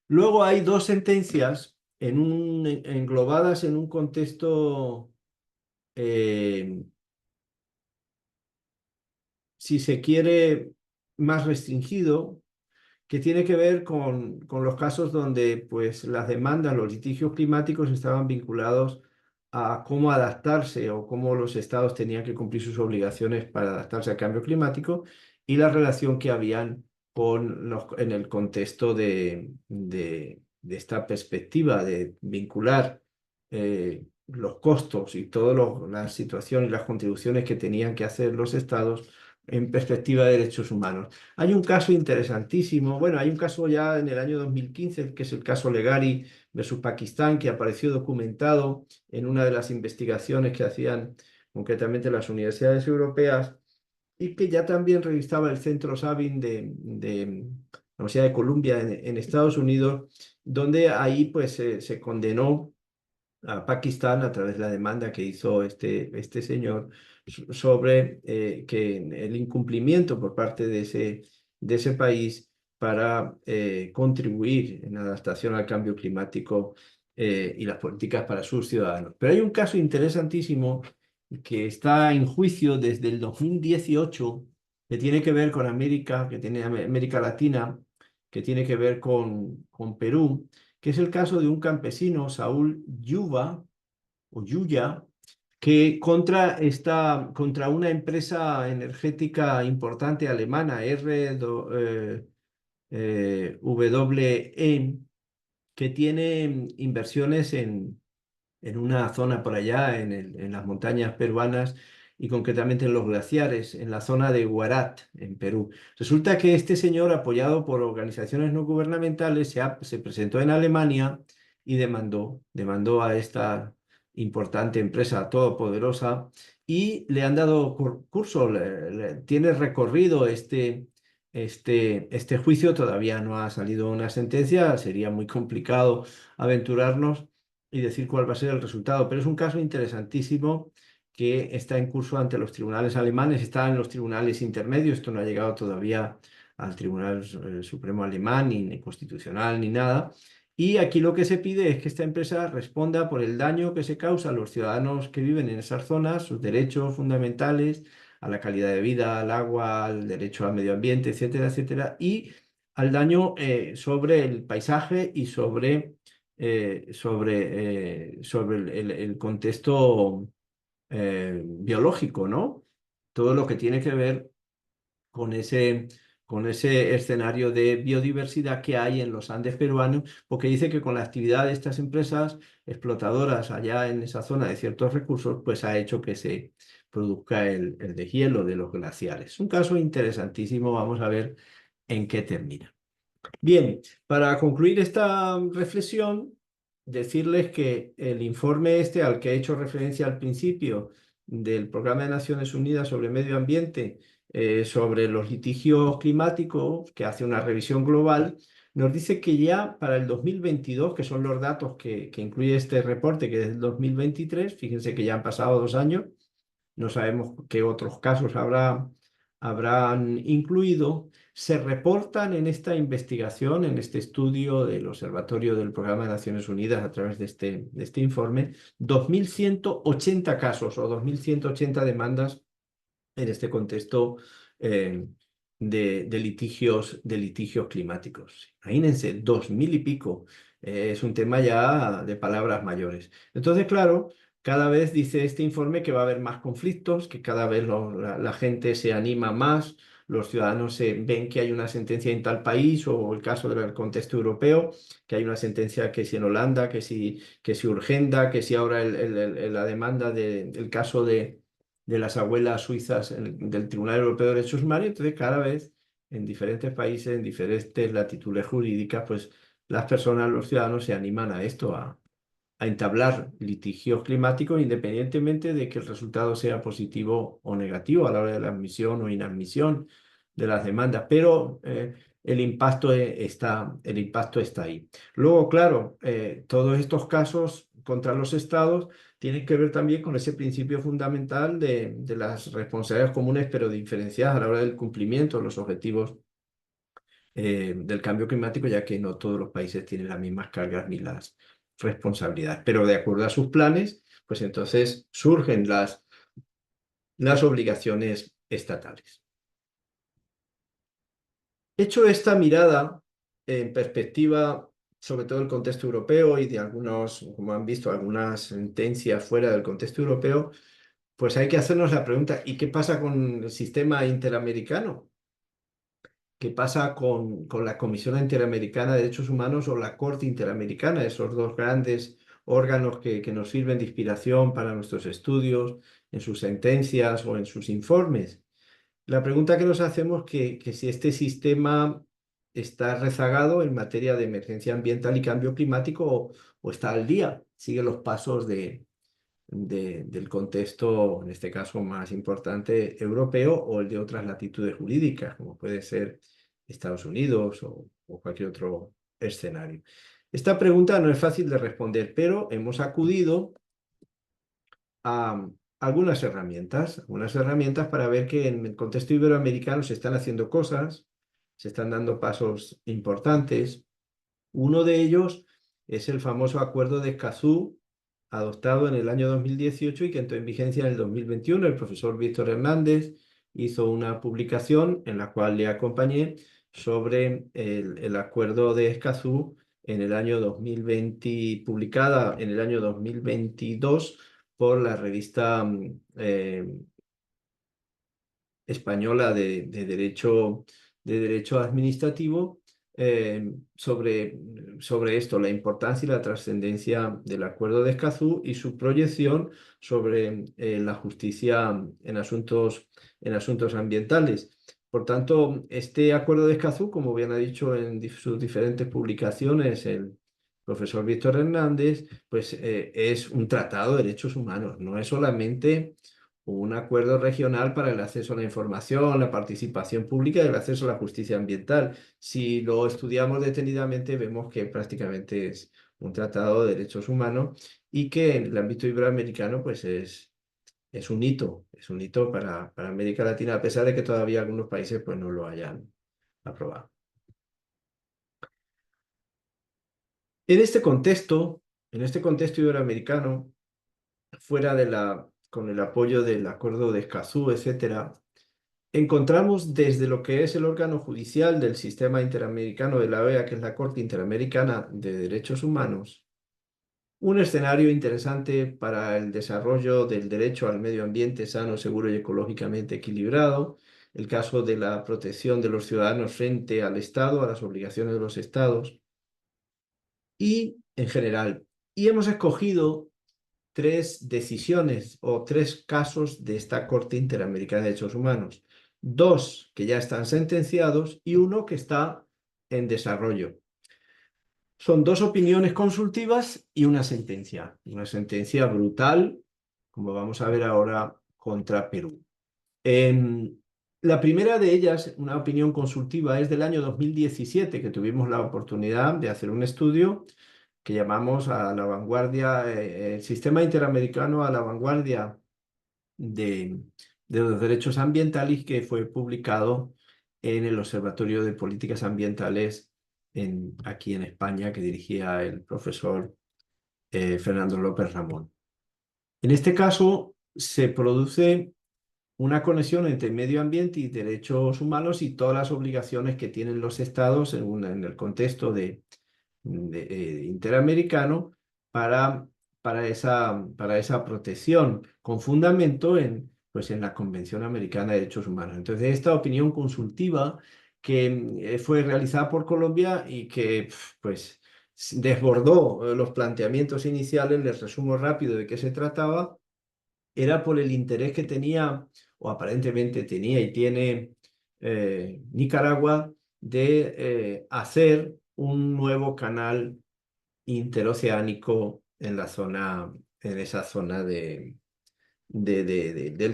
Luego hay dos sentencias englobadas en un contexto, eh, si se quiere, más restringido, que tiene que ver con los casos donde pues, las demandas, los litigios climáticos estaban vinculados a cómo adaptarse o cómo los estados tenían que cumplir sus obligaciones para adaptarse al cambio climático y la relación que habían en el contexto de esta perspectiva de vincular los costos y todas las situaciones y las contribuciones que tenían que hacer los estados en perspectiva de derechos humanos. Hay un caso interesantísimo, bueno, hay un caso ya en el año 2015, que es el caso Legari versus Pakistán, que apareció documentado en una de las investigaciones que hacían concretamente las universidades europeas y que ya también revisaba el Centro Sabin de la Universidad de Columbia en Estados Unidos, donde ahí pues se condenó a Pakistán a través de la demanda que hizo este señor sobre que el incumplimiento por parte de ese país para contribuir en la adaptación al cambio climático y las políticas para sus ciudadanos. Pero hay un caso interesantísimo que está en juicio desde el 2018 que tiene que ver con América, que tiene América Latina, que tiene que ver con Perú, que es el caso de un campesino, Saúl Yuva, o Yuya, que contra una empresa energética importante alemana, RWE, que tiene inversiones en una zona por allá, en las montañas peruanas y concretamente en los glaciares, en la zona de Huarat, en Perú. Resulta que este señor, apoyado por organizaciones no gubernamentales, se presentó en Alemania y demandó a esta importante empresa todopoderosa y le han dado curso, tiene recorrido este juicio, todavía no ha salido una sentencia, sería muy complicado aventurarnos y decir cuál va a ser el resultado. Pero es un caso interesantísimo que está en curso ante los tribunales alemanes, está en los tribunales intermedios, esto no ha llegado todavía al Tribunal Supremo alemán, ni constitucional, ni nada. Y aquí lo que se pide es que esta empresa responda por el daño que se causa a los ciudadanos que viven en esas zonas, sus derechos fundamentales, a la calidad de vida, al agua, al derecho al medio ambiente, etcétera, etcétera, y al daño sobre el paisaje y sobre el contexto biológico, ¿no? Todo lo que tiene que ver con con ese escenario de biodiversidad que hay en los Andes peruanos, porque dice que con la actividad de estas empresas explotadoras allá en esa zona de ciertos recursos, pues ha hecho que se produzca el deshielo de los glaciares. Un caso interesantísimo, vamos a ver en qué termina. Bien, para concluir esta reflexión, decirles que el informe este al que he hecho referencia al principio del Programa de Naciones Unidas sobre Medio Ambiente, sobre los litigios climáticos, que hace una revisión global, nos dice que ya para el 2022, que son los datos que incluye este reporte, que es el 2023, fíjense que ya han pasado 2 años, no sabemos qué otros casos habrán incluido, se reportan en esta investigación, en este estudio del Observatorio del Programa de Naciones Unidas a través de este informe, 2.180 casos o 2.180 demandas en este contexto de litigios climáticos. Imagínense, 2.000 y pico. Es un tema ya de palabras mayores. Entonces, claro, cada vez dice este informe que va a haber más conflictos, que cada vez la gente se anima más, los ciudadanos ven que hay una sentencia en tal país, o el caso del contexto europeo, que hay una sentencia que si en Holanda, que si Urgenda, que si ahora la demanda del caso de las abuelas suizas del Tribunal Europeo de Derechos Humanos. Entonces, cada vez en diferentes países, en diferentes latitudes jurídicas, pues las personas, los ciudadanos se animan a esto, a entablar litigios climáticos independientemente de que el resultado sea positivo o negativo a la hora de la admisión o inadmisión de las demandas, pero el impacto está ahí. Luego, claro, todos estos casos contra los estados tienen que ver también con ese principio fundamental de las responsabilidades comunes, pero diferenciadas a la hora del cumplimiento de los objetivos del cambio climático, ya que no todos los países tienen las mismas cargas ni las responsabilidades. Pero de acuerdo a sus planes, pues entonces surgen las obligaciones estatales. Hecho esta mirada en perspectiva, sobre todo el contexto europeo y de algunos, como han visto, algunas sentencias fuera del contexto europeo, pues hay que hacernos la pregunta, ¿y qué pasa con el sistema interamericano? ¿Qué pasa con la Comisión Interamericana de Derechos Humanos o la Corte Interamericana, esos dos grandes órganos que nos sirven de inspiración para nuestros estudios, en sus sentencias o en sus informes? La pregunta que nos hacemos es que si este sistema está rezagado en materia de emergencia ambiental y cambio climático o está al día, sigue los pasos del contexto, en este caso más importante, europeo o el de otras latitudes jurídicas, como puede ser Estados Unidos o cualquier otro escenario. Esta pregunta no es fácil de responder, pero hemos acudido a algunas herramientas para ver que en el contexto iberoamericano se están haciendo cosas, se están dando pasos importantes. Uno de ellos es el famoso Acuerdo de Escazú, adoptado en el año 2018 y que entró en vigencia en el 2021. El profesor Víctor Hernández hizo una publicación en la cual le acompañé sobre el Acuerdo de Escazú en el año 2020, publicada en el año 2022 por la revista española de derecho administrativo, sobre esto, la importancia y la trascendencia del Acuerdo de Escazú y su proyección sobre la justicia en asuntos ambientales. Por tanto, este Acuerdo de Escazú, como bien ha dicho en sus diferentes publicaciones el profesor Víctor Hernández, pues es un tratado de derechos humanos, no es solamente un acuerdo regional para el acceso a la información, la participación pública y el acceso a la justicia ambiental. Si lo estudiamos detenidamente, vemos que prácticamente es un tratado de derechos humanos y que en el ámbito iberoamericano pues es un hito para América Latina, a pesar de que todavía algunos países pues, no lo hayan aprobado. En en este contexto iberoamericano, con el apoyo del Acuerdo de Escazú, etcétera, encontramos desde lo que es el órgano judicial del sistema interamericano de la OEA, que es la Corte Interamericana de Derechos Humanos, un escenario interesante para el desarrollo del derecho al medio ambiente sano, seguro y ecológicamente equilibrado, el caso de la protección de los ciudadanos frente al Estado, a las obligaciones de los Estados y en general. Y hemos escogido tres decisiones o tres casos de esta Corte Interamericana de Derechos Humanos. Dos que ya están sentenciados y uno que está en desarrollo. Son dos opiniones consultivas y una sentencia. Una sentencia brutal, como vamos a ver ahora, contra Perú. La primera de ellas, una opinión consultiva, es del año 2017, que tuvimos la oportunidad de hacer un estudio que llamamos a la vanguardia, el sistema interamericano a la vanguardia de, de los derechos ambientales, que fue publicado en el Observatorio de Políticas Ambientales aquí en España, que dirigía el profesor Fernando López Ramón. En este caso, se produce una conexión entre medio ambiente y derechos humanos y todas las obligaciones que tienen los estados en el contexto interamericano para, para esa protección, con fundamento pues, en la Convención Americana de Derechos Humanos. Entonces, esta opinión consultiva que fue realizada por Colombia y que pues, desbordó los planteamientos iniciales, les resumo rápido de qué se trataba, era por el interés que tenía, o aparentemente tenía y tiene Nicaragua, de hacer un nuevo canal interoceánico en esa zona del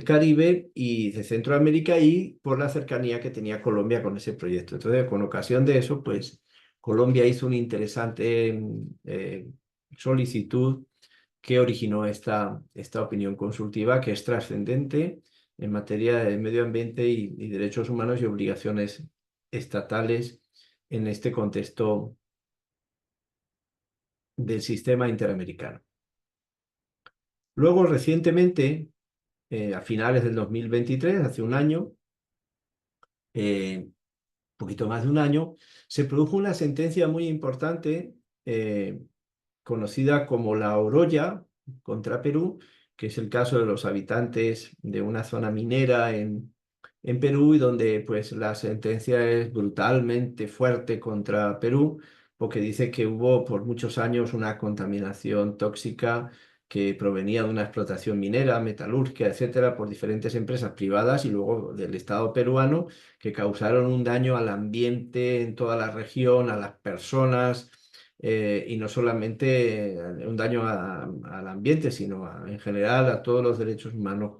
Caribe y de Centroamérica, y por la cercanía que tenía Colombia con ese proyecto. Entonces, con ocasión de eso, pues Colombia hizo una interesante solicitud que originó esta opinión consultiva, que es trascendente en materia de medio ambiente y derechos humanos y obligaciones estatales en este contexto del sistema interamericano. Luego, recientemente, a finales del 2023, hace un año, poquito más de un año, se produjo una sentencia muy importante, conocida como la Oroya contra Perú, que es el caso de los habitantes de una zona minera en Perú, y donde pues la sentencia es brutalmente fuerte contra Perú, porque dice que hubo por muchos años una contaminación tóxica que provenía de una explotación minera, metalúrgica, etcétera, por diferentes empresas privadas y luego del Estado peruano, que causaron un daño al ambiente en toda la región, a las personas, y no solamente un daño al ambiente, sino en general a todos los derechos humanos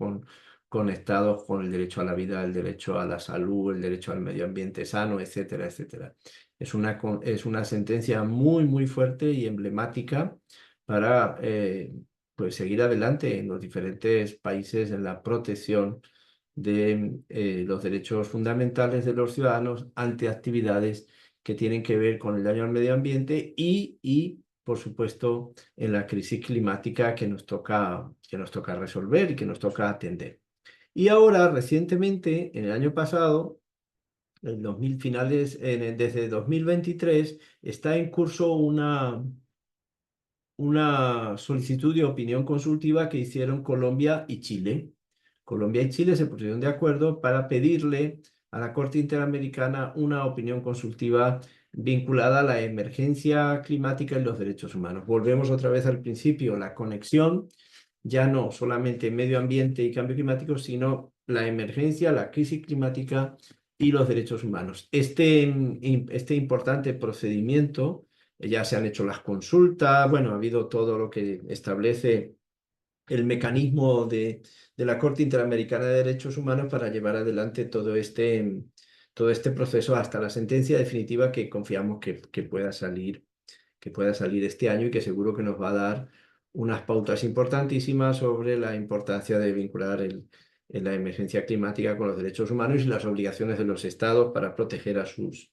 conectados con el derecho a la vida, el derecho a la salud, el derecho al medio ambiente sano, etcétera, etcétera. Es una sentencia muy, muy fuerte y emblemática para pues seguir adelante en los diferentes países en la protección de los derechos fundamentales de los ciudadanos ante actividades que tienen que ver con el daño al medio ambiente por supuesto, en la crisis climática que nos toca resolver y que nos toca atender. Y ahora, recientemente, en el año pasado, en 2000 finales, desde 2023, está en curso una solicitud de opinión consultiva que hicieron Colombia y Chile. Colombia y Chile se pusieron de acuerdo para pedirle a la Corte Interamericana una opinión consultiva vinculada a la emergencia climática y los derechos humanos. Volvemos otra vez al principio, la conexión, ya no solamente medio ambiente y cambio climático, sino la emergencia, la crisis climática y los derechos humanos. Este importante procedimiento, ya se han hecho las consultas, bueno, ha habido todo lo que establece el mecanismo de la Corte Interamericana de Derechos Humanos para llevar adelante todo este proceso hasta la sentencia definitiva, que confiamos que pueda salir este año y que seguro que nos va a dar unas pautas importantísimas sobre la importancia de vincular la emergencia climática con los derechos humanos y las obligaciones de los estados para proteger a sus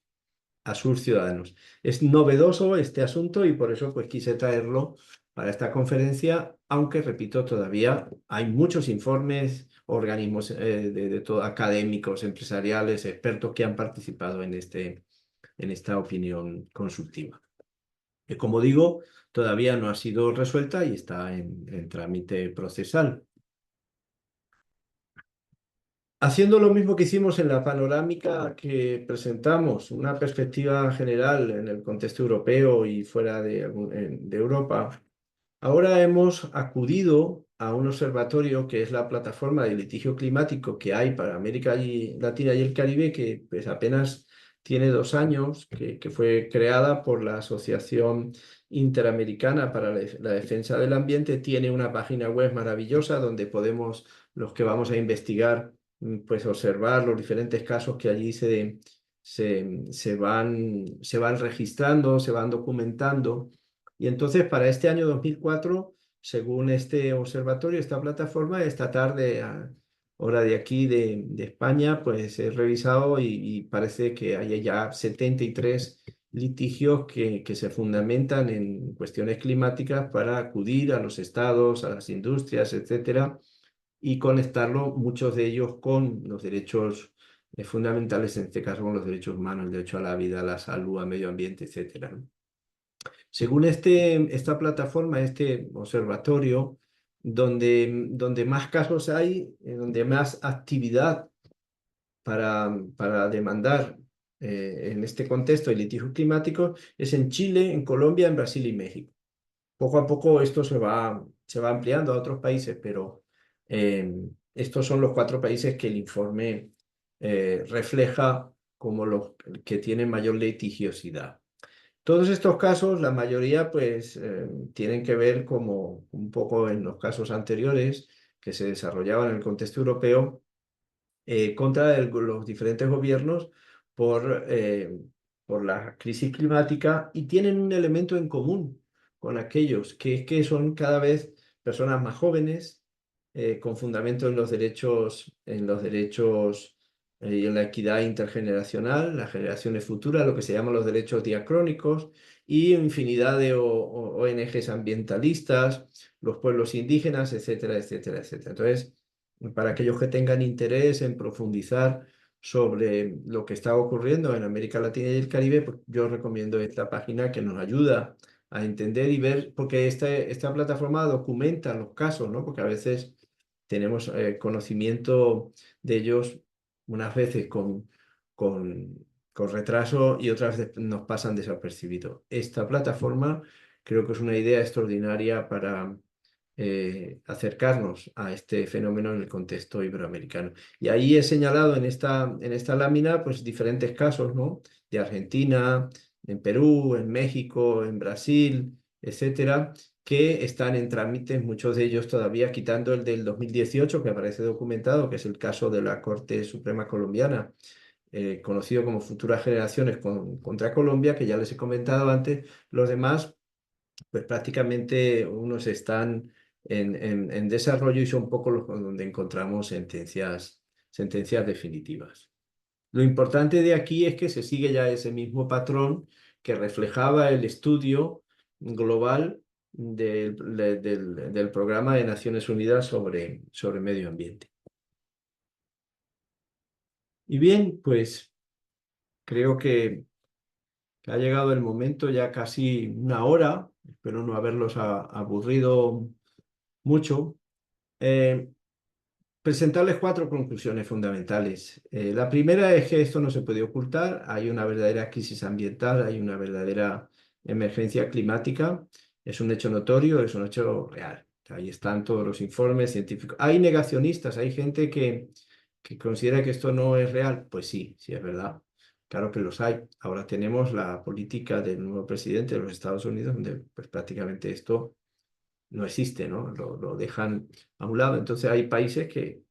ciudadanos. Es novedoso este asunto y por eso pues quise traerlo para esta conferencia, aunque repito, todavía hay muchos informes, organismos de todo, académicos, empresariales, expertos que han participado en esta opinión consultiva. Que como digo, todavía no ha sido resuelta y está en trámite procesal. Haciendo lo mismo que hicimos en la panorámica que presentamos, una perspectiva general en el contexto europeo y fuera de Europa, ahora hemos acudido a un observatorio que es la plataforma de litigio climático que hay para América Latina y el Caribe, que pues apenas tiene 2 años, que fue creada por la Asociación Interamericana para la Defensa del Ambiente. Tiene una página web maravillosa donde podemos, los que vamos a investigar, pues observar los diferentes casos que allí se van registrando, se van documentando. Y entonces para este año 2004, según este observatorio, esta plataforma, esta tarde, a hora de aquí de España, pues he revisado y parece que hay ya 73 litigios que se fundamentan en cuestiones climáticas para acudir a los estados, a las industrias, etcétera, y conectarlo, muchos de ellos, con los derechos fundamentales, en este caso con los derechos humanos, el derecho a la vida, a la salud, al medio ambiente, etcétera, ¿no? Según esta plataforma, este observatorio, donde más casos hay, donde más actividad para demandar en este contexto de litigios climáticos, es en Chile, en Colombia, en Brasil y México. Poco a poco esto se va ampliando a otros países, pero estos son los 4 países que el informe refleja como los que tienen mayor litigiosidad. Todos estos casos, la mayoría, pues, tienen que ver, como un poco en los casos anteriores que se desarrollaban en el contexto europeo, contra los diferentes gobiernos por, eh, por la crisis climática, y tienen un elemento en común con aquellos, que es que son cada vez personas más jóvenes, con fundamento en los derechos y en la equidad intergeneracional, las generaciones futuras, lo que se llaman los derechos diacrónicos, y infinidad de ONGs ambientalistas, los pueblos indígenas, etcétera, etcétera, etcétera. Entonces, para aquellos que tengan interés en profundizar sobre lo que está ocurriendo en América Latina y el Caribe, pues yo recomiendo esta página, que nos ayuda a entender y ver, porque esta plataforma documenta los casos, ¿no? Porque a veces tenemos conocimiento de ellos unas veces con retraso y otras veces nos pasan desapercibidos. Esta plataforma creo que es una idea extraordinaria para acercarnos a este fenómeno en el contexto iberoamericano. Y ahí he señalado en esta lámina pues diferentes casos, ¿no? De Argentina, en Perú, en México, en Brasil, etcétera, que están en trámites, muchos de ellos todavía, quitando el del 2018, que aparece documentado, que es el caso de la Corte Suprema Colombiana, conocido como Futuras Generaciones contra Colombia, que ya les he comentado antes. Los demás, pues prácticamente unos están en desarrollo y son pocos los donde encontramos sentencias definitivas. Lo importante de aquí es que se sigue ya ese mismo patrón que reflejaba el estudio global del Programa de Naciones Unidas sobre medio ambiente. Y bien, pues creo que ha llegado el momento, ya casi una hora, espero no haberlos aburrido mucho. Eh, Presentarles 4 conclusiones fundamentales. La primera es que esto no se puede ocultar, hay una verdadera crisis ambiental, hay una verdadera emergencia climática, es un hecho notorio, es un hecho real. Ahí están todos los informes científicos. Hay negacionistas, hay gente que considera que esto no es real. Pues sí, sí es verdad. Claro que los hay. Ahora tenemos la política del nuevo presidente de los Estados Unidos, donde pues prácticamente esto no existe, ¿no? Lo dejan a un lado. Entonces hay países que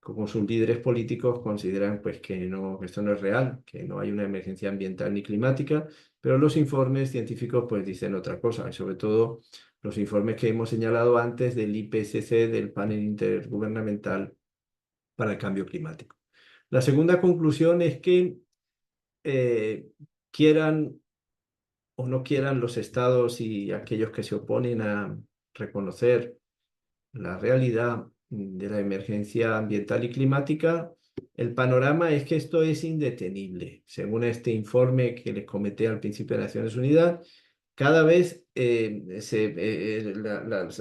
como sus líderes políticos consideran pues que esto no es real, que no hay una emergencia ambiental ni climática, pero los informes científicos pues dicen otra cosa, y sobre todo los informes que hemos señalado antes del IPCC, del Panel Intergubernamental para el Cambio Climático. La segunda conclusión es que eh, quieran o no quieran los estados y aquellos que se oponen a reconocer la realidad de la emergencia ambiental y climática, el panorama es que esto es indetenible. Según este informe que les comenté al principio de Naciones Unidas, cada vez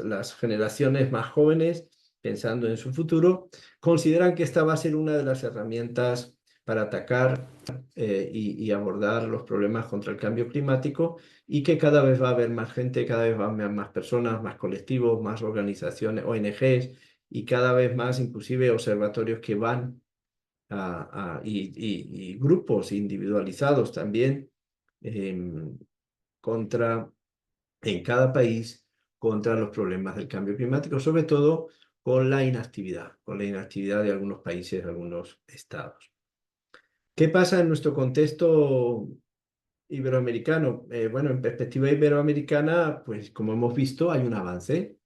las generaciones más jóvenes, pensando en su futuro, consideran que esta va a ser una de las herramientas para atacar y abordar los problemas contra el cambio climático, y que cada vez va a haber más gente, cada vez va a haber más personas, más colectivos, más organizaciones, ONGs, y cada vez más inclusive observatorios que van y grupos individualizados también em, contra, en cada país, contra los problemas del cambio climático, sobre todo con la inactividad de algunos países, de algunos estados. ¿Qué pasa en nuestro contexto iberoamericano? Bueno, en perspectiva iberoamericana, pues como hemos visto, hay un avance.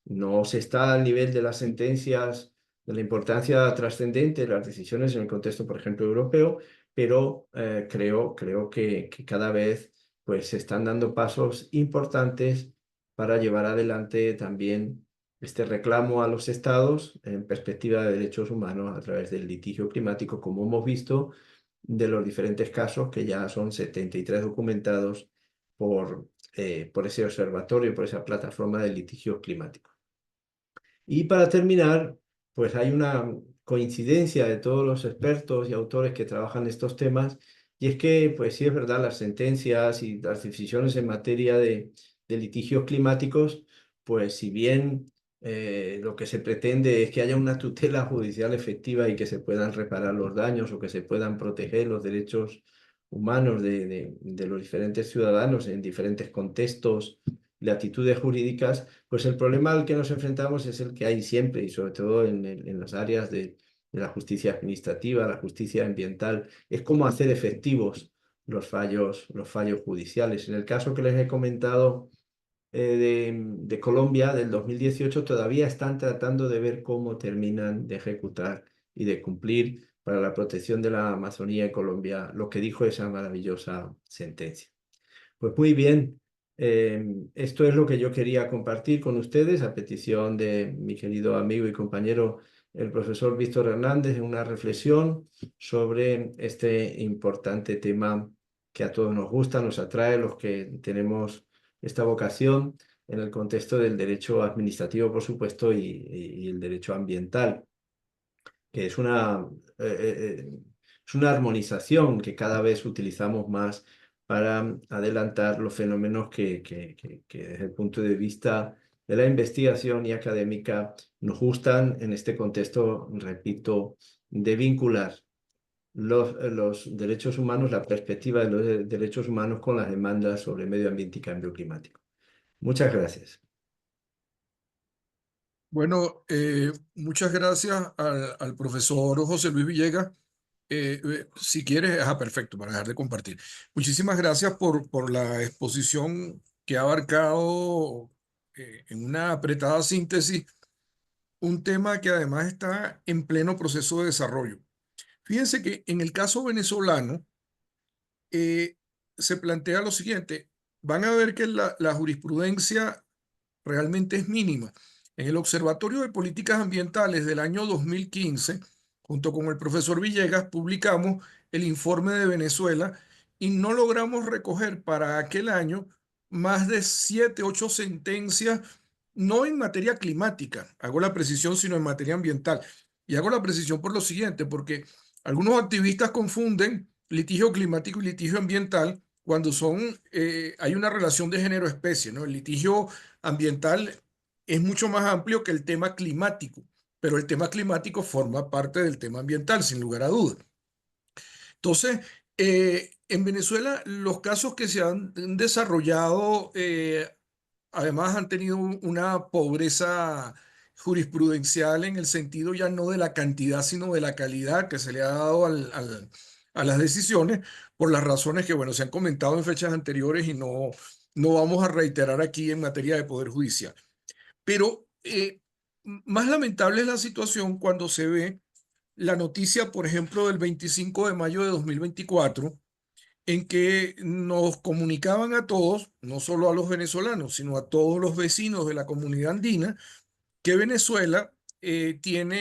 No se está al nivel de las sentencias, de la importancia trascendente de las decisiones en el contexto, por ejemplo, europeo, pero creo que cada vez pues, se están dando pasos importantes para llevar adelante también este reclamo a los estados en perspectiva de derechos humanos a través del litigio climático, como hemos visto de los diferentes casos, que ya son 73 documentados por ese observatorio, por esa plataforma de litigios climáticos. Y para terminar, pues hay una coincidencia de todos los expertos y autores que trabajan estos temas, y es que, pues sí es verdad, las sentencias y las decisiones en materia de litigios climáticos, pues si bien lo que se pretende es que haya una tutela judicial efectiva y que se puedan reparar los daños o que se puedan proteger los derechos humanos de los diferentes ciudadanos en diferentes contextos, latitudes jurídicas, pues el problema al que nos enfrentamos es el que hay siempre, y sobre todo en las áreas de la justicia administrativa, la justicia ambiental, es cómo hacer efectivos los fallos judiciales. En el caso que les he comentado de Colombia del 2018, todavía están tratando de ver cómo terminan de ejecutar y de cumplir para la protección de la Amazonía en Colombia lo que dijo esa maravillosa sentencia. Pues muy bien, esto es lo que yo quería compartir con ustedes a petición de mi querido amigo y compañero, el profesor Víctor Hernández, en una reflexión sobre este importante tema que a todos nos gusta, nos atrae, los que tenemos esta vocación en el contexto del derecho administrativo, por supuesto, y el derecho ambiental, que es una armonización que cada vez utilizamos más para adelantar los fenómenos que desde el punto de vista de la investigación y académica nos gustan en este contexto, repito, de vincular los derechos humanos, la perspectiva de los derechos humanos con las demandas sobre medio ambiente y cambio climático. Muchas gracias. Bueno, muchas gracias al profesor José Luis Villegas. Si quieres, perfecto, para dejar de compartir. Muchísimas gracias por la exposición que ha abarcado en una apretada síntesis un tema que además está en pleno proceso de desarrollo. Fíjense que en el caso venezolano se plantea lo siguiente: van a ver que la jurisprudencia realmente es mínima. En el Observatorio de Políticas Ambientales del año 2015, junto con el profesor Villegas, publicamos el informe de Venezuela y no logramos recoger para aquel año más de 7, 8 sentencias, no en materia climática, hago la precisión, sino en materia ambiental. Y hago la precisión por lo siguiente, porque algunos activistas confunden litigio climático y litigio ambiental cuando hay una relación de género-especie, ¿no? El litigio ambiental es mucho más amplio que el tema climático, pero el tema climático forma parte del tema ambiental, sin lugar a dudas. Entonces, en Venezuela, los casos que se han desarrollado, además han tenido una pobreza jurisprudencial en el sentido ya no de la cantidad, sino de la calidad que se le ha dado a las decisiones, por las razones que, bueno, se han comentado en fechas anteriores y no vamos a reiterar aquí en materia de Poder Judicial. Pero más lamentable es la situación cuando se ve la noticia, por ejemplo, del 25 de mayo de 2024, en que nos comunicaban a todos, no solo a los venezolanos, sino a todos los vecinos de la comunidad andina, que Venezuela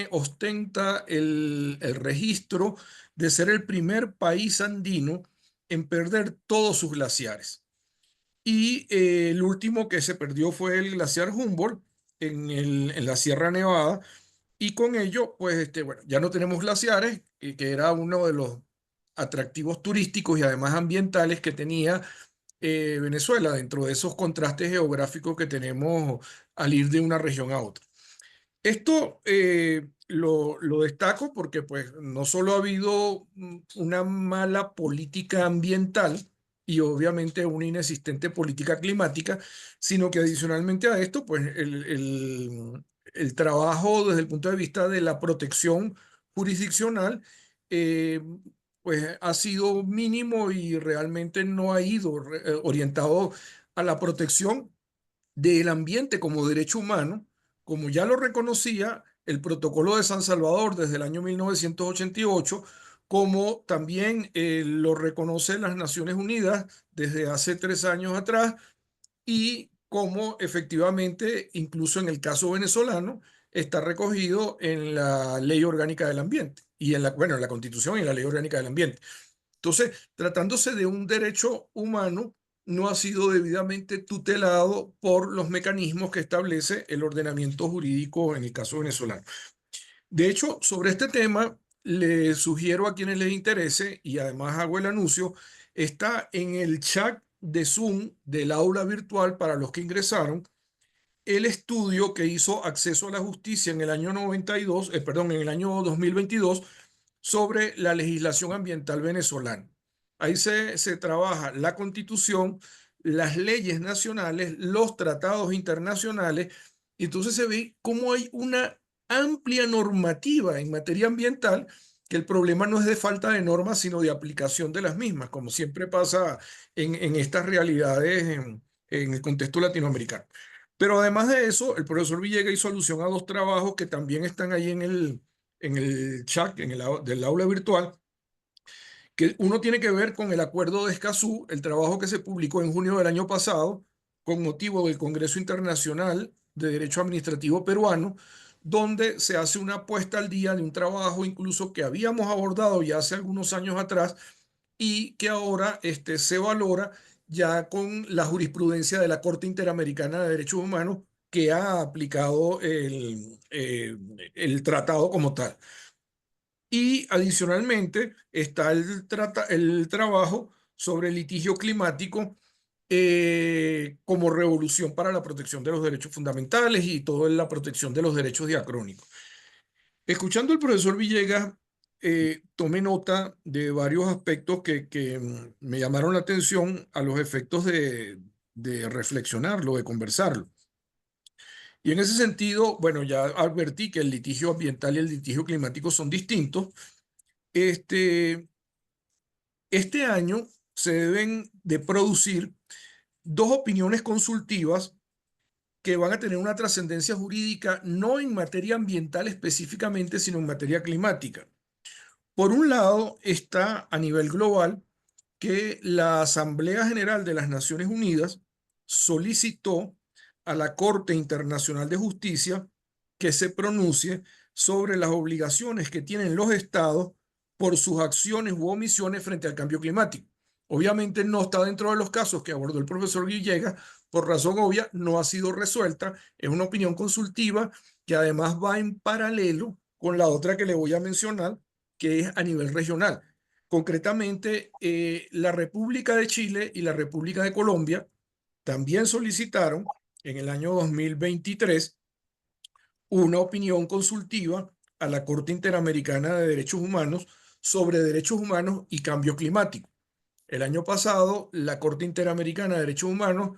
ostenta el registro de ser el primer país andino en perder todos sus glaciares. Y el último que se perdió fue el glaciar Humboldt en la Sierra Nevada, y con ello, pues, bueno, ya no tenemos glaciares, que era uno de los atractivos turísticos y además ambientales que tenía Venezuela dentro de esos contrastes geográficos que tenemos al ir de una región a otra. Esto lo destaco porque pues no solo ha habido una mala política ambiental y obviamente una inexistente política climática, sino que adicionalmente a esto, pues el trabajo desde el punto de vista de la protección jurisdiccional, eh, pues ha sido mínimo y realmente no ha ido orientado a la protección del ambiente como derecho humano, como ya lo reconocía el Protocolo de San Salvador desde el año 1988, como también lo reconocen las Naciones Unidas desde hace 3 años atrás, y como efectivamente, incluso en el caso venezolano, está recogido en la Ley Orgánica del Ambiente y bueno, en la Constitución y en la Ley Orgánica del Ambiente. Entonces, tratándose de un derecho humano, no ha sido debidamente tutelado por los mecanismos que establece el ordenamiento jurídico en el caso venezolano. De hecho, sobre este tema, le sugiero a quienes les interese, y además hago el anuncio, está en el chat de Zoom del aula virtual para los que ingresaron, el estudio que hizo Acceso a la Justicia en el año 92, perdón, en el año 2022, sobre la legislación ambiental venezolana. Ahí se trabaja la Constitución, las leyes nacionales, los tratados internacionales, y entonces se ve cómo hay una amplia normativa en materia ambiental, que el problema no es de falta de normas, sino de aplicación de las mismas, como siempre pasa en estas realidades en el contexto latinoamericano. Pero además de eso, el profesor Villegas hizo alusión a dos trabajos que también están ahí en el chat del aula virtual, que uno tiene que ver con el acuerdo de Escazú, el trabajo que se publicó en junio del año pasado con motivo del Congreso Internacional de Derecho Administrativo Peruano, donde se hace una puesta al día de un trabajo incluso que habíamos abordado ya hace algunos años atrás y que ahora se valora ya con la jurisprudencia de la Corte Interamericana de Derechos Humanos, que ha aplicado el tratado como tal. Y adicionalmente está el trabajo sobre el litigio climático como revolución para la protección de los derechos fundamentales y toda la protección de los derechos diacrónicos. Escuchando al profesor Villegas, tomé nota de varios aspectos que me llamaron la atención a los efectos de reflexionarlo, de conversarlo. Y en ese sentido, bueno, ya advertí que el litigio ambiental y el litigio climático son distintos. Este, este año se deben de producir dos opiniones consultivas que van a tener una trascendencia jurídica no en materia ambiental específicamente, sino en materia climática. Por un lado, está a nivel global que la Asamblea General de las Naciones Unidas solicitó a la Corte Internacional de Justicia que se pronuncie sobre las obligaciones que tienen los estados por sus acciones u omisiones frente al cambio climático. Obviamente no está dentro de los casos que abordó el profesor Villegas, por razón obvia, no ha sido resuelta, es una opinión consultiva que además va en paralelo con la otra que le voy a mencionar, que es a nivel regional. Concretamente, la República de Chile y la República de Colombia también solicitaron en el año 2023 una opinión consultiva a la Corte Interamericana de Derechos Humanos sobre derechos humanos y cambio climático. El año pasado, la Corte Interamericana de Derechos Humanos,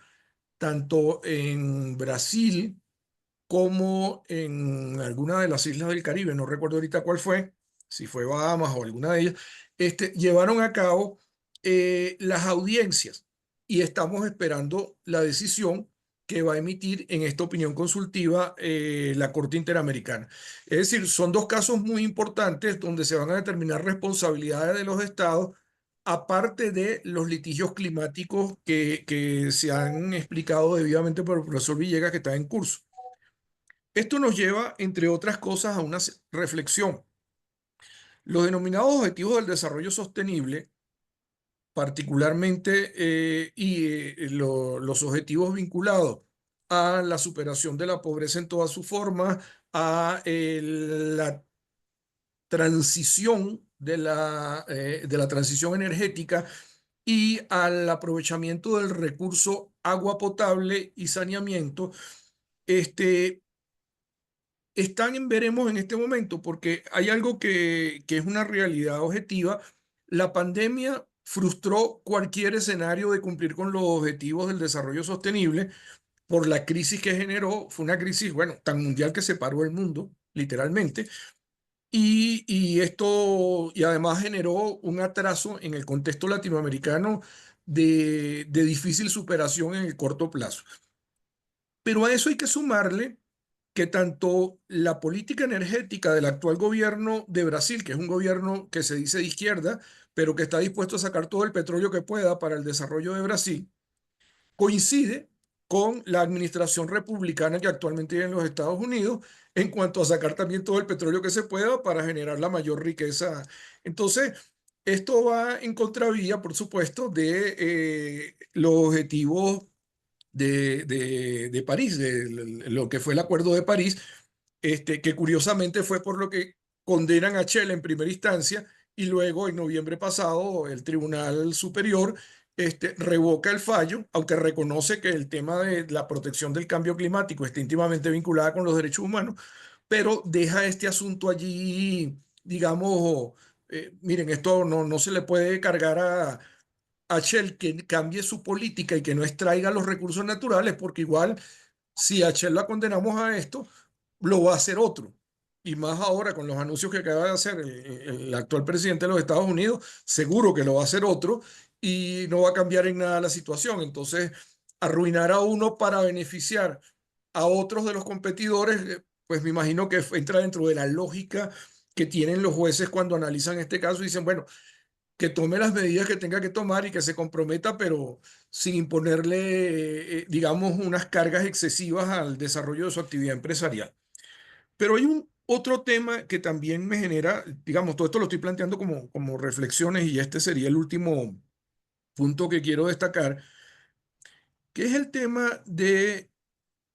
tanto en Brasil como en alguna de las islas del Caribe, no recuerdo ahorita cuál fue, si fue Bahamas o alguna de ellas, llevaron a cabo las audiencias y estamos esperando la decisión que va a emitir en esta opinión consultiva la Corte Interamericana. Es decir, son dos casos muy importantes donde se van a determinar responsabilidades de los estados, aparte de los litigios climáticos que se han explicado debidamente por el profesor Villegas que está en curso. Esto nos lleva, entre otras cosas, a una reflexión. Los denominados objetivos del desarrollo sostenible, particularmente los objetivos vinculados a la superación de la pobreza en todas sus formas, a la transición de la transición energética y al aprovechamiento del recurso agua potable y saneamiento, este, están en veremos en este momento, porque hay algo que es una realidad objetiva. La pandemia frustró cualquier escenario de cumplir con los objetivos del desarrollo sostenible por la crisis que generó. Fue una crisis, bueno, tan mundial que separó el mundo, literalmente. Y además generó un atraso en el contexto latinoamericano de difícil superación en el corto plazo. Pero a eso hay que sumarle que tanto la política energética del actual gobierno de Brasil, que es un gobierno que se dice de izquierda, pero que está dispuesto a sacar todo el petróleo que pueda para el desarrollo de Brasil, coincide con la administración republicana que actualmente hay en los Estados Unidos en cuanto a sacar también todo el petróleo que se pueda para generar la mayor riqueza. Entonces, esto va en contravía, por supuesto, de los objetivos de París, de lo que fue el Acuerdo de París, que curiosamente fue por lo que condenan a Shell en primera instancia y luego en noviembre pasado el Tribunal Superior revoca el fallo, aunque reconoce que el tema de la protección del cambio climático está íntimamente vinculada con los derechos humanos, pero deja este asunto allí, digamos, miren, esto no se le puede cargar a Shell que cambie su política y que no extraiga los recursos naturales, porque igual si a Shell la condenamos a esto, lo va a hacer otro. Y más ahora con los anuncios que acaba de hacer el actual presidente de los Estados Unidos, seguro que lo va a hacer otro y no va a cambiar en nada la situación. Entonces, arruinar a uno para beneficiar a otros de los competidores, pues me imagino que entra dentro de la lógica que tienen los jueces cuando analizan este caso y dicen, bueno, que tome las medidas que tenga que tomar y que se comprometa, pero sin imponerle, digamos, unas cargas excesivas al desarrollo de su actividad empresarial. Pero hay un otro tema que también me genera, digamos, todo esto lo estoy planteando como reflexiones y este sería el último punto que quiero destacar, que es el tema de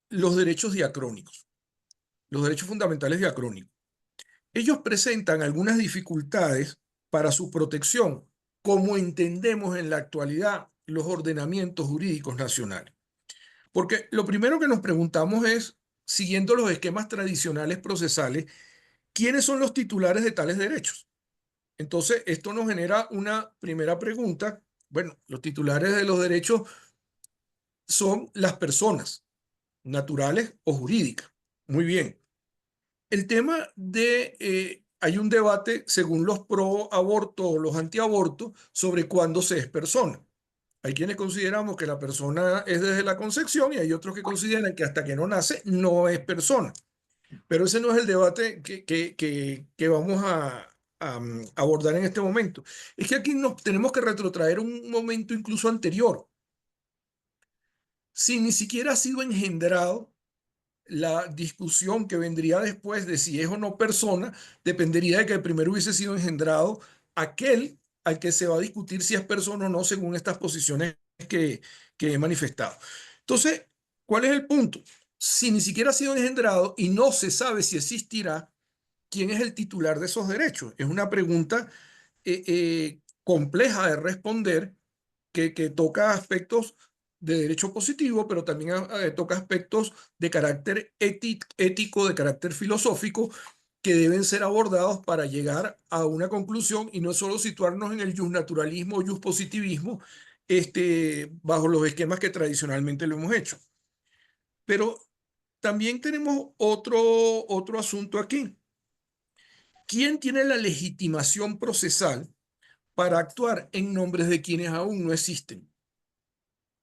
los derechos diacrónicos, los derechos fundamentales diacrónicos. Ellos presentan algunas dificultades para su protección, como entendemos en la actualidad los ordenamientos jurídicos nacionales. Porque lo primero que nos preguntamos es, siguiendo los esquemas tradicionales procesales, ¿quiénes son los titulares de tales derechos? Entonces, esto nos genera una primera pregunta. Bueno, los titulares de los derechos son las personas, naturales o jurídicas. Muy bien. El tema hay un debate según los pro aborto o los antiaborto sobre cuándo se es persona. Hay quienes consideramos que la persona es desde la concepción y hay otros que consideran que hasta que no nace no es persona. Pero ese no es el debate que vamos a abordar en este momento. Es que aquí nos tenemos que retrotraer un momento incluso anterior. Si ni siquiera ha sido engendrado, la discusión que vendría después de si es o no persona dependería de que primero hubiese sido engendrado aquel al que se va a discutir si es persona o no según estas posiciones que he manifestado. Entonces, ¿cuál es el punto? Si ni siquiera ha sido engendrado y no se sabe si existirá, ¿quién es el titular de esos derechos? Es una pregunta compleja de responder que toca aspectos de derecho positivo, pero también toca aspectos de carácter ético, de carácter filosófico, que deben ser abordados para llegar a una conclusión y no solo situarnos en el justnaturalismo o positivismo bajo los esquemas que tradicionalmente lo hemos hecho. Pero también tenemos otro asunto aquí. ¿Quién tiene la legitimación procesal para actuar en nombres de quienes aún no existen?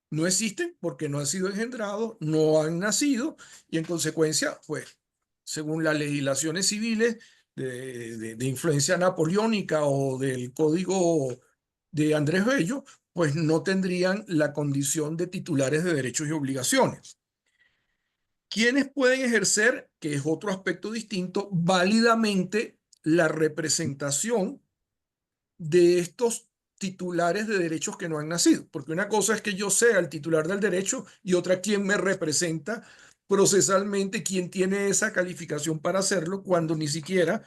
No existen porque no han sido engendrados, no han nacido y en consecuencia, pues, según las legislaciones civiles de influencia napoleónica o del código de Andrés Bello, pues no tendrían la condición de titulares de derechos y obligaciones. ¿Quiénes pueden ejercer, que es otro aspecto distinto, válidamente la representación de estos titulares de derechos que no han nacido? Porque una cosa es que yo sea el titular del derecho y otra quien me representa procesalmente, quien tiene esa calificación para hacerlo cuando ni siquiera,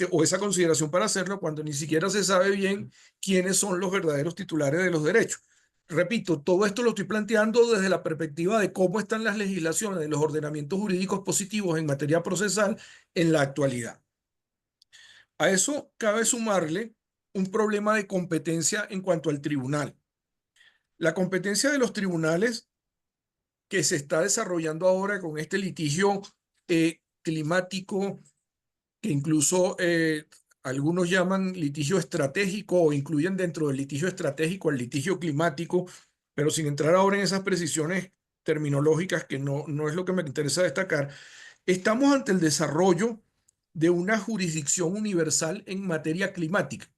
o esa consideración para hacerlo cuando ni siquiera se sabe bien quiénes son los verdaderos titulares de los derechos. Repito, todo esto lo estoy planteando desde la perspectiva de cómo están las legislaciones de los ordenamientos jurídicos positivos en materia procesal en la actualidad. A eso cabe sumarle un problema de competencia en cuanto al tribunal. La competencia de los tribunales que se está desarrollando ahora con este litigio climático, que incluso algunos llaman litigio estratégico o incluyen dentro del litigio estratégico al litigio climático, pero sin entrar ahora en esas precisiones terminológicas que no es lo que me interesa destacar, estamos ante el desarrollo de una jurisdicción universal en materia climática.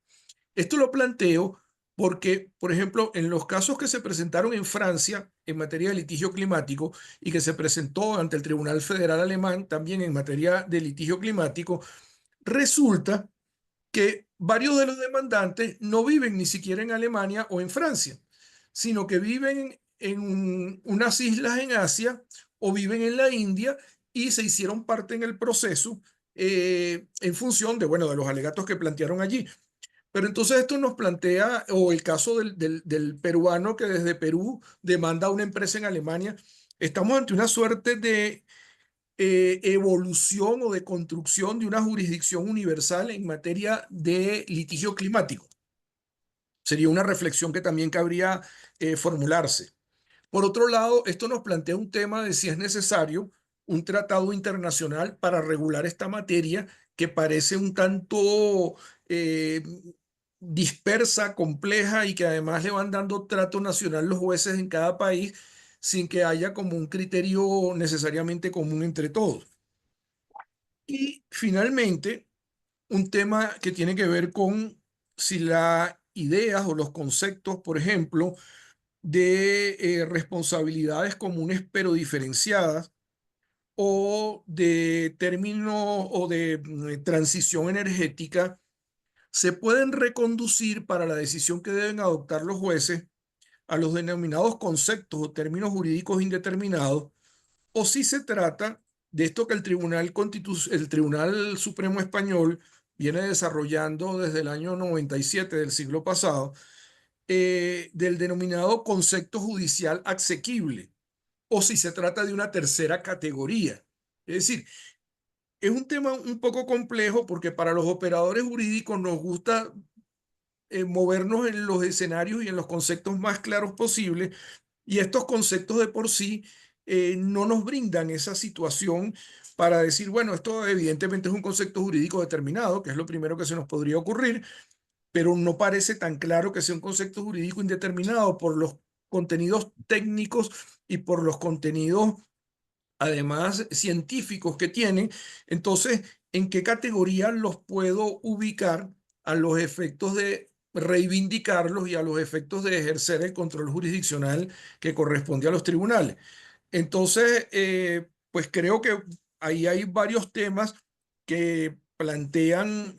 Esto lo planteo porque, por ejemplo, en los casos que se presentaron en Francia en materia de litigio climático y que se presentó ante el Tribunal Federal Alemán también en materia de litigio climático, resulta que varios de los demandantes no viven ni siquiera en Alemania o en Francia, sino que viven en unas islas en Asia o viven en la India y se hicieron parte en el proceso en función de, bueno, de los alegatos que plantearon allí. Pero entonces esto nos plantea, o el caso del peruano que desde Perú demanda a una empresa en Alemania, estamos ante una suerte de evolución o de construcción de una jurisdicción universal en materia de litigio climático. Sería una reflexión que también cabría formularse. Por otro lado, esto nos plantea un tema de si es necesario un tratado internacional para regular esta materia que parece un tanto eh, dispersa, compleja y que además le van dando trato nacional los jueces en cada país sin que haya como un criterio necesariamente común entre todos. Y finalmente, un tema que tiene que ver con si las ideas o los conceptos, por ejemplo, de responsabilidades comunes pero diferenciadas o de términos o de transición energética se pueden reconducir para la decisión que deben adoptar los jueces a los denominados conceptos o términos jurídicos indeterminados, o si se trata de esto que el Tribunal Supremo Español viene desarrollando desde el año 97 del siglo pasado, del denominado concepto judicial asequible, o si se trata de una tercera categoría. Es decir, es un tema un poco complejo porque para los operadores jurídicos nos gusta movernos en los escenarios y en los conceptos más claros posibles, y estos conceptos de por sí no nos brindan esa situación para decir, bueno, esto evidentemente es un concepto jurídico determinado, que es lo primero que se nos podría ocurrir, pero no parece tan claro que sea un concepto jurídico indeterminado por los contenidos técnicos y por los contenidos, además, científicos que tienen. Entonces, ¿en qué categoría los puedo ubicar a los efectos de reivindicarlos y a los efectos de ejercer el control jurisdiccional que corresponde a los tribunales? Entonces, pues creo que ahí hay varios temas que plantean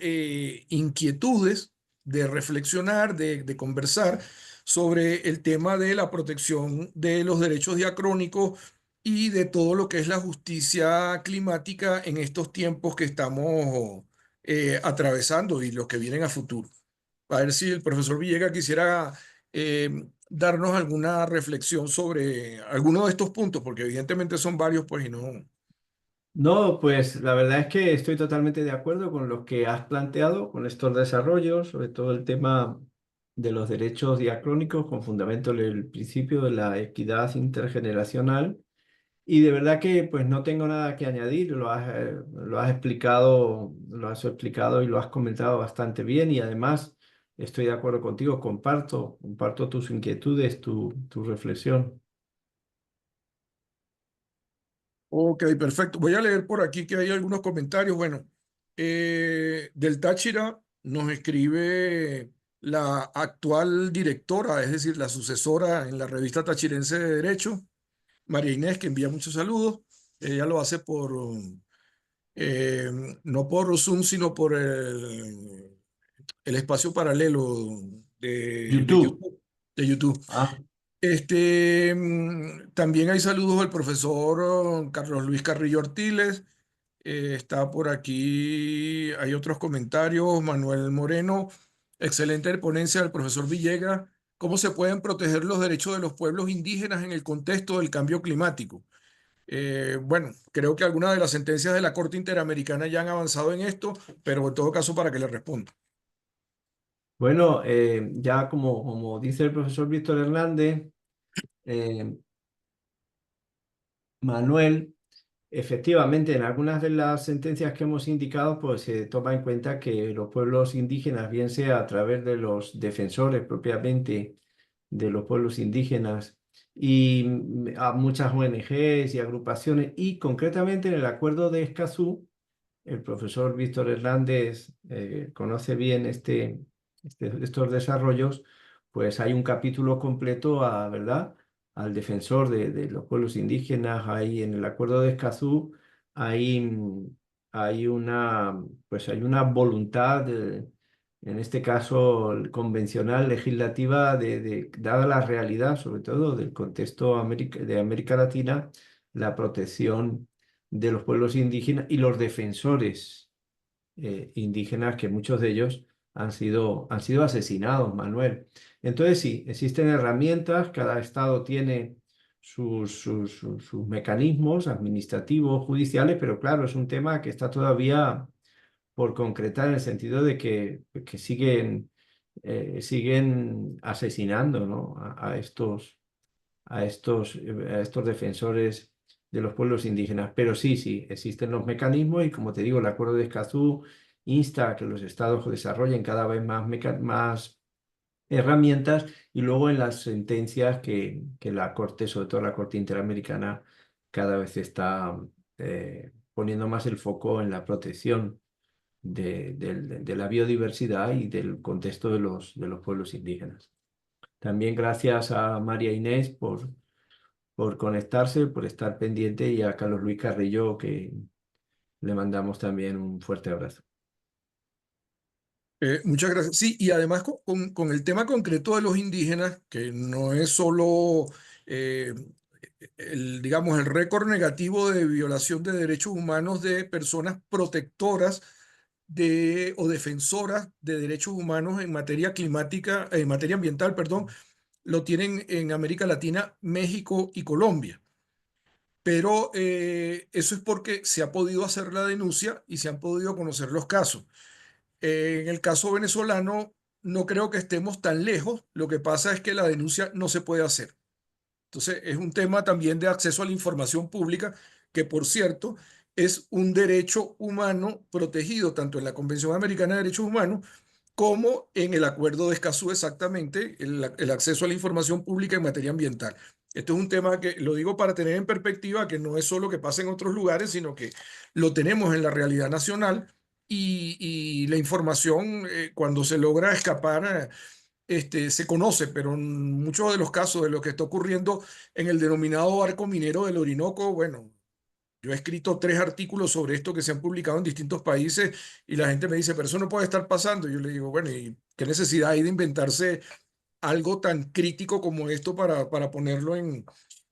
inquietudes de reflexionar, de conversar sobre el tema de la protección de los derechos diacrónicos y de todo lo que es la justicia climática en estos tiempos que estamos atravesando y los que vienen a futuro. A ver si el profesor Villegas quisiera darnos alguna reflexión sobre alguno de estos puntos, porque evidentemente son varios, pues, y no. No, pues la verdad es que estoy totalmente de acuerdo con lo que has planteado, con estos desarrollos, sobre todo el tema de los derechos diacrónicos con fundamento en el principio de la equidad intergeneracional Y de verdad que pues no tengo nada que añadir, lo has explicado y lo has comentado bastante bien y además estoy de acuerdo contigo, comparto tus inquietudes, tu reflexión. Ok, perfecto. Voy a leer por aquí que hay algunos comentarios. Bueno, del Táchira nos escribe la actual directora, es decir, la sucesora en la revista Tachirense de Derecho, María Inés, que envía muchos saludos. Ella lo hace eh, no por Zoom, sino por el espacio paralelo de YouTube. YouTube. De YouTube. Ah, También hay saludos del profesor Carlos Luis Carrillo Ortiles. Está por aquí, hay otros comentarios. Manuel Moreno, excelente ponencia del profesor Villegas. ¿Cómo se pueden proteger los derechos de los pueblos indígenas en el contexto del cambio climático? Bueno, creo que algunas de las sentencias de la Corte Interamericana ya han avanzado en esto, pero en todo caso para que le responda. bueno, ya como dice el profesor Víctor Hernández, eh, Manuel. Efectivamente, en algunas de las sentencias que hemos indicado, pues se toma en cuenta que los pueblos indígenas, bien sea a través de los defensores propiamente de los pueblos indígenas y a muchas ONGs y agrupaciones, y concretamente en el Acuerdo de Escazú, el profesor Víctor Hernández conoce bien estos desarrollos, pues hay un capítulo completo ¿verdad? Al defensor de los pueblos indígenas. Ahí en el Acuerdo de Escazú hay, hay una voluntad, en este caso convencional, legislativa, dada la realidad, sobre todo del contexto de América Latina, la protección de los pueblos indígenas y los defensores indígenas, que muchos de ellos han sido asesinados, Manuel. Entonces, sí, existen herramientas, cada estado tiene sus mecanismos administrativos, judiciales, pero claro, es un tema que está todavía por concretar en el sentido de que siguen asesinando, ¿no? A estos defensores de los pueblos indígenas. Pero sí, sí, existen los mecanismos y como te digo, el Acuerdo de Escazú insta a que los estados desarrollen cada vez más herramientas y luego en las sentencias que la Corte, sobre todo la Corte Interamericana, cada vez está poniendo más el foco en la protección de la biodiversidad y del contexto de los pueblos indígenas. También gracias a María Inés por conectarse, por estar pendiente y a Carlos Luis Carrillo que le mandamos también un fuerte abrazo. Muchas gracias. Sí, y además con el tema concreto de los indígenas, que no es solo, eh, digamos, el récord negativo de violación de derechos humanos de personas protectoras o defensoras de derechos humanos en materia climática, en materia ambiental, perdón, lo tienen en América Latina, México y Colombia. Pero eso es porque se ha podido hacer la denuncia y se han podido conocer los casos. En el caso venezolano, no creo que estemos tan lejos. Lo que pasa es que la denuncia no se puede hacer. Entonces, es un tema también de acceso a la información pública, que por cierto es un derecho humano protegido tanto en la Convención Americana de Derechos Humanos como en el Acuerdo de Escazú, exactamente, el acceso a la información pública en materia ambiental. Esto es un tema que lo digo para tener en perspectiva que no es solo que pasa en otros lugares, sino que lo tenemos en la realidad nacional y la información, cuando se logra escapar, se conoce, pero en muchos de los casos de lo que está ocurriendo en el denominado arco minero del Orinoco, bueno, yo he escrito 3 artículos sobre esto que se han publicado en distintos países y la gente me dice, pero eso no puede estar pasando. Y yo le digo, bueno, ¿y qué necesidad hay de inventarse algo tan crítico como esto para ponerlo en...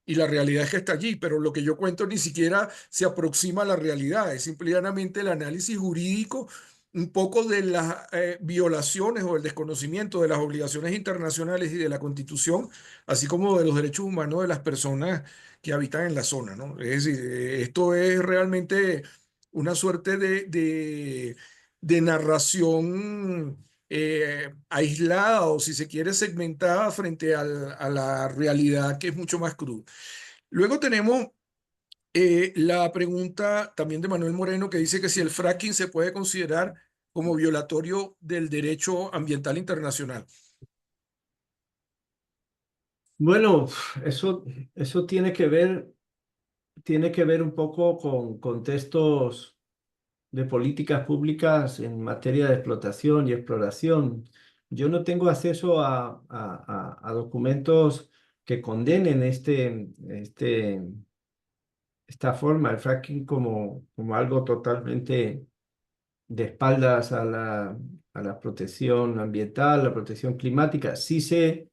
Y la realidad es que está allí, pero lo que yo cuento ni siquiera se aproxima a la realidad, es simplemente el análisis jurídico un poco de las violaciones o el desconocimiento de las obligaciones internacionales y de la Constitución, así como de los derechos humanos de las personas que habitan en la zona, ¿no? Es decir, esto es realmente una suerte de narración aislada o si se quiere segmentada frente a la realidad que es mucho más cruda. Luego tenemos La pregunta también de Manuel Moreno que dice que si el fracking se puede considerar como violatorio del derecho ambiental internacional. Bueno, eso tiene que ver un poco con contextos de políticas públicas en materia de explotación y exploración. Yo no tengo acceso a documentos que condenen esta forma, el fracking como algo totalmente de espaldas a la protección ambiental, la protección climática. Sí se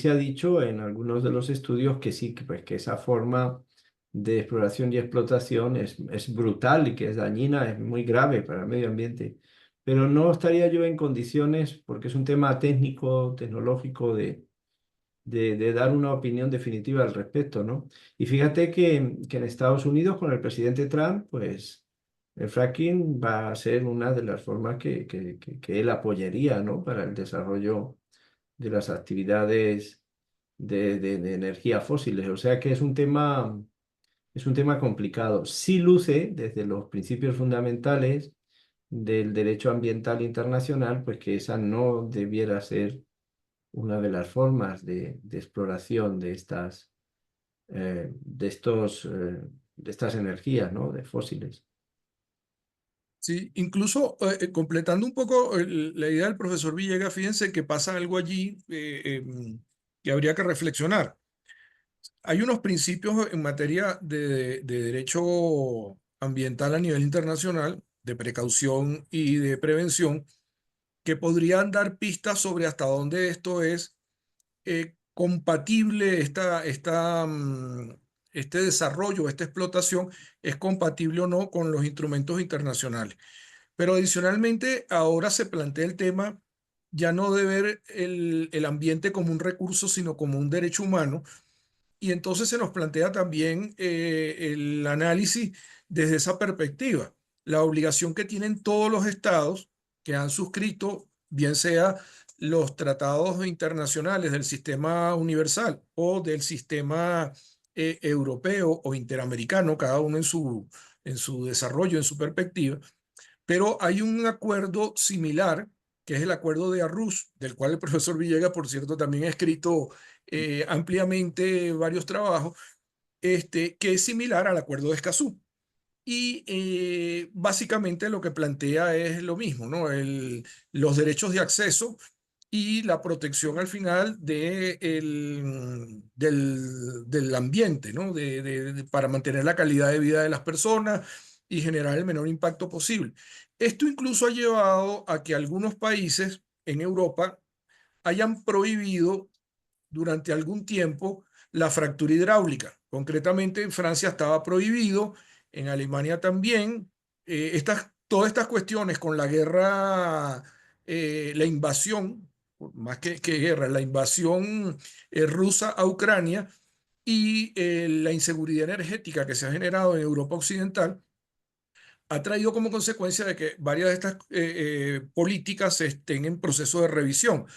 ha dicho en algunos de los estudios que sí, que, pues, que esa forma de exploración y explotación es brutal y que es dañina, es muy grave para el medio ambiente. Pero no estaría yo en condiciones, porque es un tema técnico, tecnológico, de dar una opinión definitiva al respecto, ¿no? Y fíjate que en Estados Unidos, con el presidente Trump, pues el fracking va a ser una de las formas que él apoyaría, ¿no? Para el desarrollo de las actividades de energía fósiles. O sea que es un tema complicado. Sí luce desde los principios fundamentales del derecho ambiental internacional, pues que esa no debiera ser una de las formas de exploración de estas energías, ¿no? De fósiles. Sí, incluso completando un poco la idea del profesor Villegas, fíjense que pasa algo allí que habría que reflexionar. Hay unos principios en materia de derecho ambiental a nivel internacional, de precaución y de prevención, que podrían dar pistas sobre hasta dónde esto es compatible, este desarrollo, esta explotación es compatible o no con los instrumentos internacionales. Pero adicionalmente, ahora se plantea el tema ya no de ver el ambiente como un recurso, sino como un derecho humano. Y entonces se nos plantea también el análisis desde esa perspectiva, la obligación que tienen todos los estados que han suscrito, bien sea los tratados internacionales del sistema universal o del sistema europeo o interamericano, cada uno en su desarrollo, en su perspectiva, pero hay un acuerdo similar, que es el acuerdo de Arrus, del cual el profesor Villegas, por cierto, también ha escrito ampliamente varios trabajos, que es similar al acuerdo de Escazú. Y básicamente lo que plantea es lo mismo, ¿no? Los derechos de acceso y la protección al final del ambiente, ¿no? Para mantener la calidad de vida de las personas y generar el menor impacto posible. Esto incluso ha llevado a que algunos países en Europa hayan prohibido durante algún tiempo la fractura hidráulica. Concretamente en Francia estaba prohibido, en Alemania también. Todas estas cuestiones con la guerra, la invasión, más que guerra, la invasión rusa a Ucrania y la inseguridad energética que se ha generado en Europa Occidental, ha traído como consecuencia de que varias de estas políticas estén en proceso de revisión.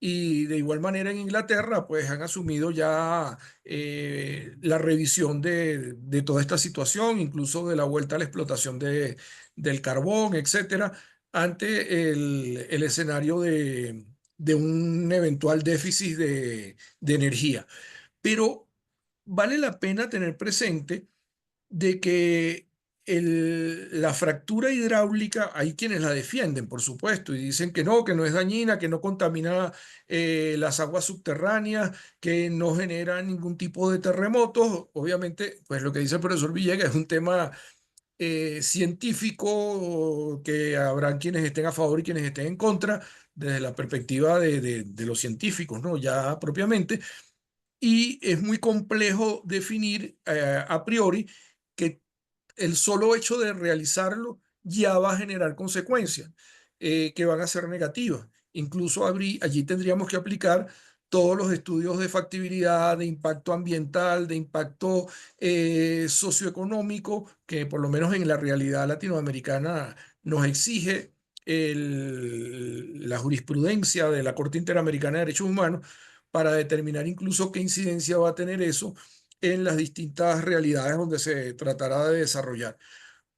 Y de igual manera en Inglaterra, pues han asumido ya la revisión de toda esta situación, incluso de la vuelta a la explotación del carbón, etcétera, ante el escenario de un eventual déficit de energía. Pero vale la pena tener presente de que la fractura hidráulica, hay quienes la defienden, por supuesto, y dicen que no es dañina, que no contamina las aguas subterráneas, que no genera ningún tipo de terremotos. Obviamente, pues lo que dice el profesor Villegas es un tema científico que habrán quienes estén a favor y quienes estén en contra, desde la perspectiva de los científicos, ¿no? Ya propiamente. Y es muy complejo definir a priori que el solo hecho de realizarlo ya va a generar consecuencias que van a ser negativas. Incluso allí tendríamos que aplicar todos los estudios de factibilidad, de impacto ambiental, de impacto socioeconómico, que por lo menos en la realidad latinoamericana nos exige la jurisprudencia de la Corte Interamericana de Derechos Humanos para determinar incluso qué incidencia va a tener eso en las distintas realidades donde se tratará de desarrollar.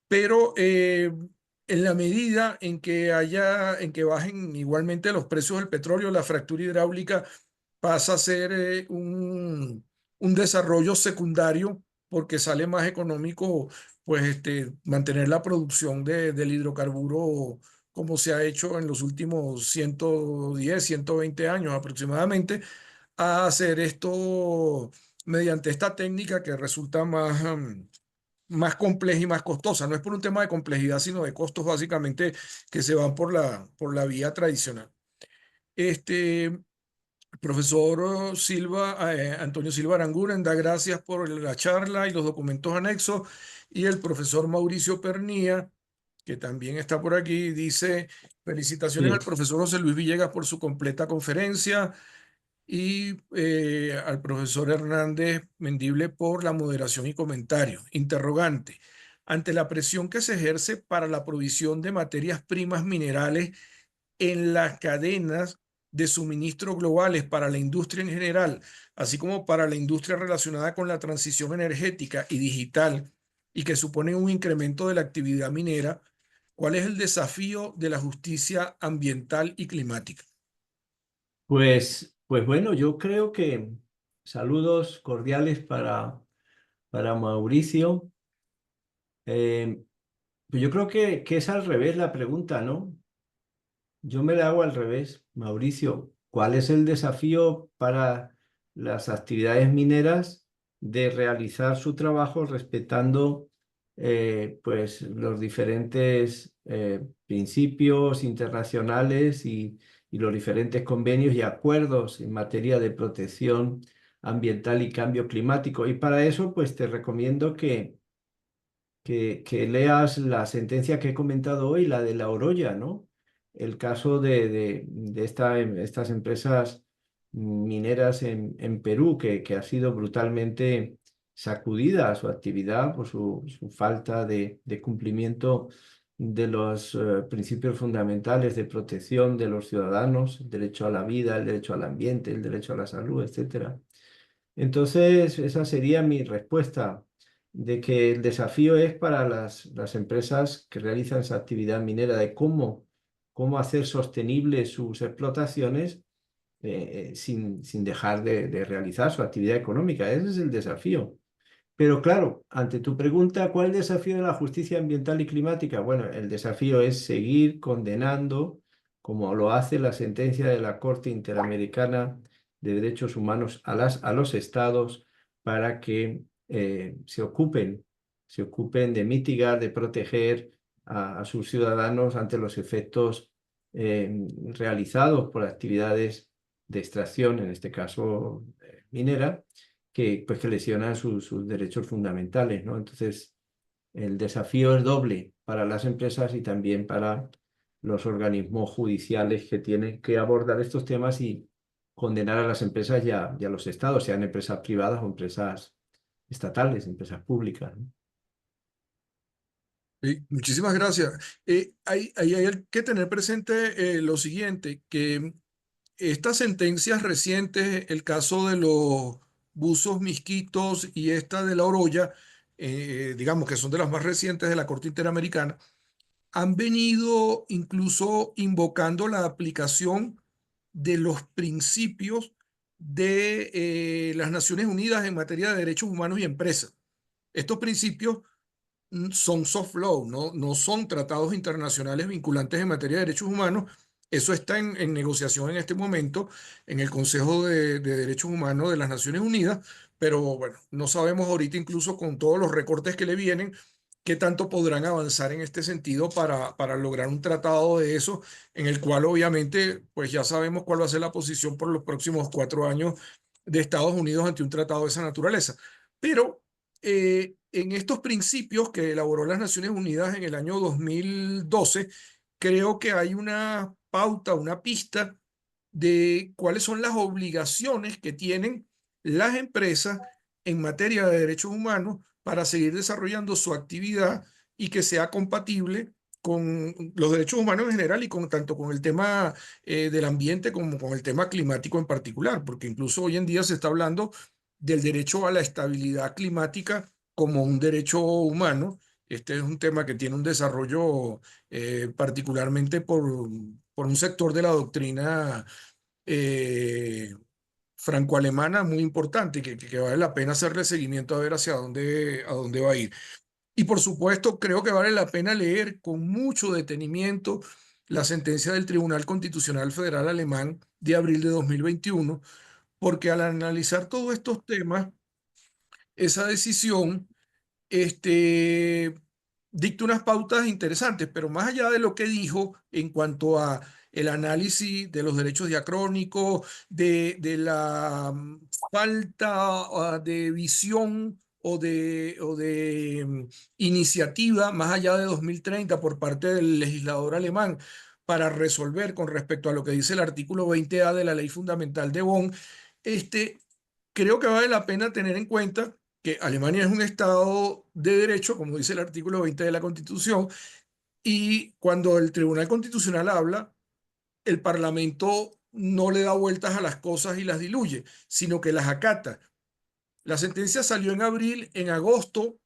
Pero en la medida en que bajen igualmente los precios del petróleo, la fractura hidráulica pasa a ser un desarrollo secundario porque sale más económico pues mantener la producción del hidrocarburo como se ha hecho en los últimos 110, 120 años aproximadamente, a hacer esto mediante esta técnica que resulta más, más compleja y más costosa. No es por un tema de complejidad, sino de costos básicamente que se van por la vía tradicional. Este, profesor Silva, Antonio Silva Aranguren, da gracias por la charla y los documentos anexos. Y el profesor Mauricio Pernía, que también está por aquí, dice: felicitaciones al Sí. profesor José Luis Villegas por su completa conferencia y al profesor Hernández Mendible por la moderación y comentario. Interrogante: ante la presión que se ejerce para la provisión de materias primas minerales en las cadenas de suministro globales para la industria en general, así como para la industria relacionada con la transición energética y digital, y que suponen un incremento de la actividad minera, ¿cuál es el desafío de la justicia ambiental y climática? Pues bueno, yo creo que saludos cordiales para Mauricio. Eh, pues yo creo que es al revés la pregunta, ¿no? Yo me la hago al revés, Mauricio. ¿Cuál es el desafío para las actividades mineras de realizar su trabajo respetando pues los diferentes principios internacionales y los diferentes convenios y acuerdos en materia de protección ambiental y cambio climático? Y para eso, pues te recomiendo que leas la sentencia que he comentado hoy, la de La Oroya, ¿no? El caso de estas empresas mineras en Perú, que ha sido brutalmente sacudida su actividad por su falta de cumplimiento de los principios fundamentales de protección de los ciudadanos, el derecho a la vida, el derecho al ambiente, el derecho a la salud, etcétera. Entonces, esa sería mi respuesta, de que el desafío es para las empresas que realizan esa actividad minera, de cómo hacer sostenibles sus explotaciones sin dejar de realizar su actividad económica. Ese es el desafío. Pero claro, ante tu pregunta, ¿cuál es el desafío de la justicia ambiental y climática? Bueno, el desafío es seguir condenando, como lo hace la sentencia de la Corte Interamericana de Derechos Humanos a los estados para que se ocupen de mitigar, de proteger a sus ciudadanos ante los efectos realizados por actividades de extracción, en este caso minera, pues, que lesionan sus derechos fundamentales, ¿no? Entonces, el desafío es doble para las empresas y también para los organismos judiciales que tienen que abordar estos temas y condenar a las empresas y a los estados, sean empresas privadas o empresas estatales, empresas públicas, ¿no? Sí, muchísimas gracias. Hay que tener presente lo siguiente, que estas sentencias recientes, el caso de los buzos misquitos y esta de la Oroya, digamos que son de las más recientes de la Corte Interamericana, han venido incluso invocando la aplicación de los principios de las Naciones Unidas en materia de derechos humanos y empresas. Estos principios son soft law, no son tratados internacionales vinculantes en materia de derechos humanos. Eso está en negociación en este momento en el Consejo de Derechos Humanos de las Naciones Unidas, pero bueno, no sabemos ahorita, incluso con todos los recortes que le vienen, qué tanto podrán avanzar en este sentido para lograr un tratado de eso, en el cual obviamente pues ya sabemos cuál va a ser la posición por los próximos 4 años de Estados Unidos ante un tratado de esa naturaleza. Pero en estos principios que elaboró las Naciones Unidas en el año 2012, creo que hay una pauta, una pista de cuáles son las obligaciones que tienen las empresas en materia de derechos humanos para seguir desarrollando su actividad y que sea compatible con los derechos humanos en general y con tanto con el tema del ambiente como con el tema climático en particular, porque incluso hoy en día se está hablando del derecho a la estabilidad climática como un derecho humano. Este es un tema que tiene un desarrollo particularmente por un sector de la doctrina eh, franco-alemana muy importante, que vale la pena hacerle seguimiento a ver a dónde va a ir. Y por supuesto, creo que vale la pena leer con mucho detenimiento la sentencia del Tribunal Constitucional Federal Alemán de abril de 2021, porque al analizar todos estos temas, esa decisión dicta unas pautas interesantes, pero más allá de lo que dijo en cuanto a el análisis de los derechos diacrónicos, de la falta de visión o de iniciativa más allá de 2030 por parte del legislador alemán para resolver con respecto a lo que dice el artículo 20A de la Ley Fundamental de Bonn, este, creo que vale la pena tener en cuenta que Alemania es un Estado de derecho, como dice el artículo 20 de la Constitución, y cuando el Tribunal Constitucional habla, el Parlamento no le da vueltas a las cosas y las diluye, sino que las acata. La sentencia salió en abril, en agosto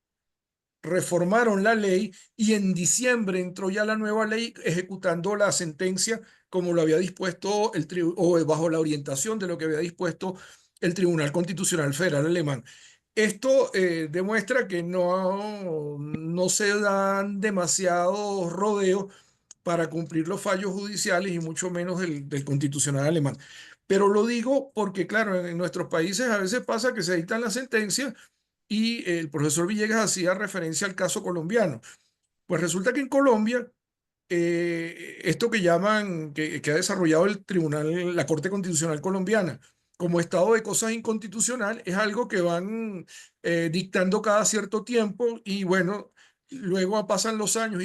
reformaron la ley y en diciembre entró ya la nueva ley ejecutando la sentencia como lo había dispuesto o bajo la orientación de lo que había dispuesto el Tribunal Constitucional Federal Alemán. Esto demuestra que no se dan demasiados rodeos para cumplir los fallos judiciales y mucho menos del Constitucional alemán. Pero lo digo porque, claro, en nuestros países a veces pasa que se dictan las sentencias y el profesor Villegas hacía referencia al caso colombiano. Pues resulta que en Colombia, esto que llaman, que ha desarrollado el Tribunal, la Corte Constitucional Colombiana, como estado de cosas inconstitucional, es algo que van dictando cada cierto tiempo y bueno, luego pasan los años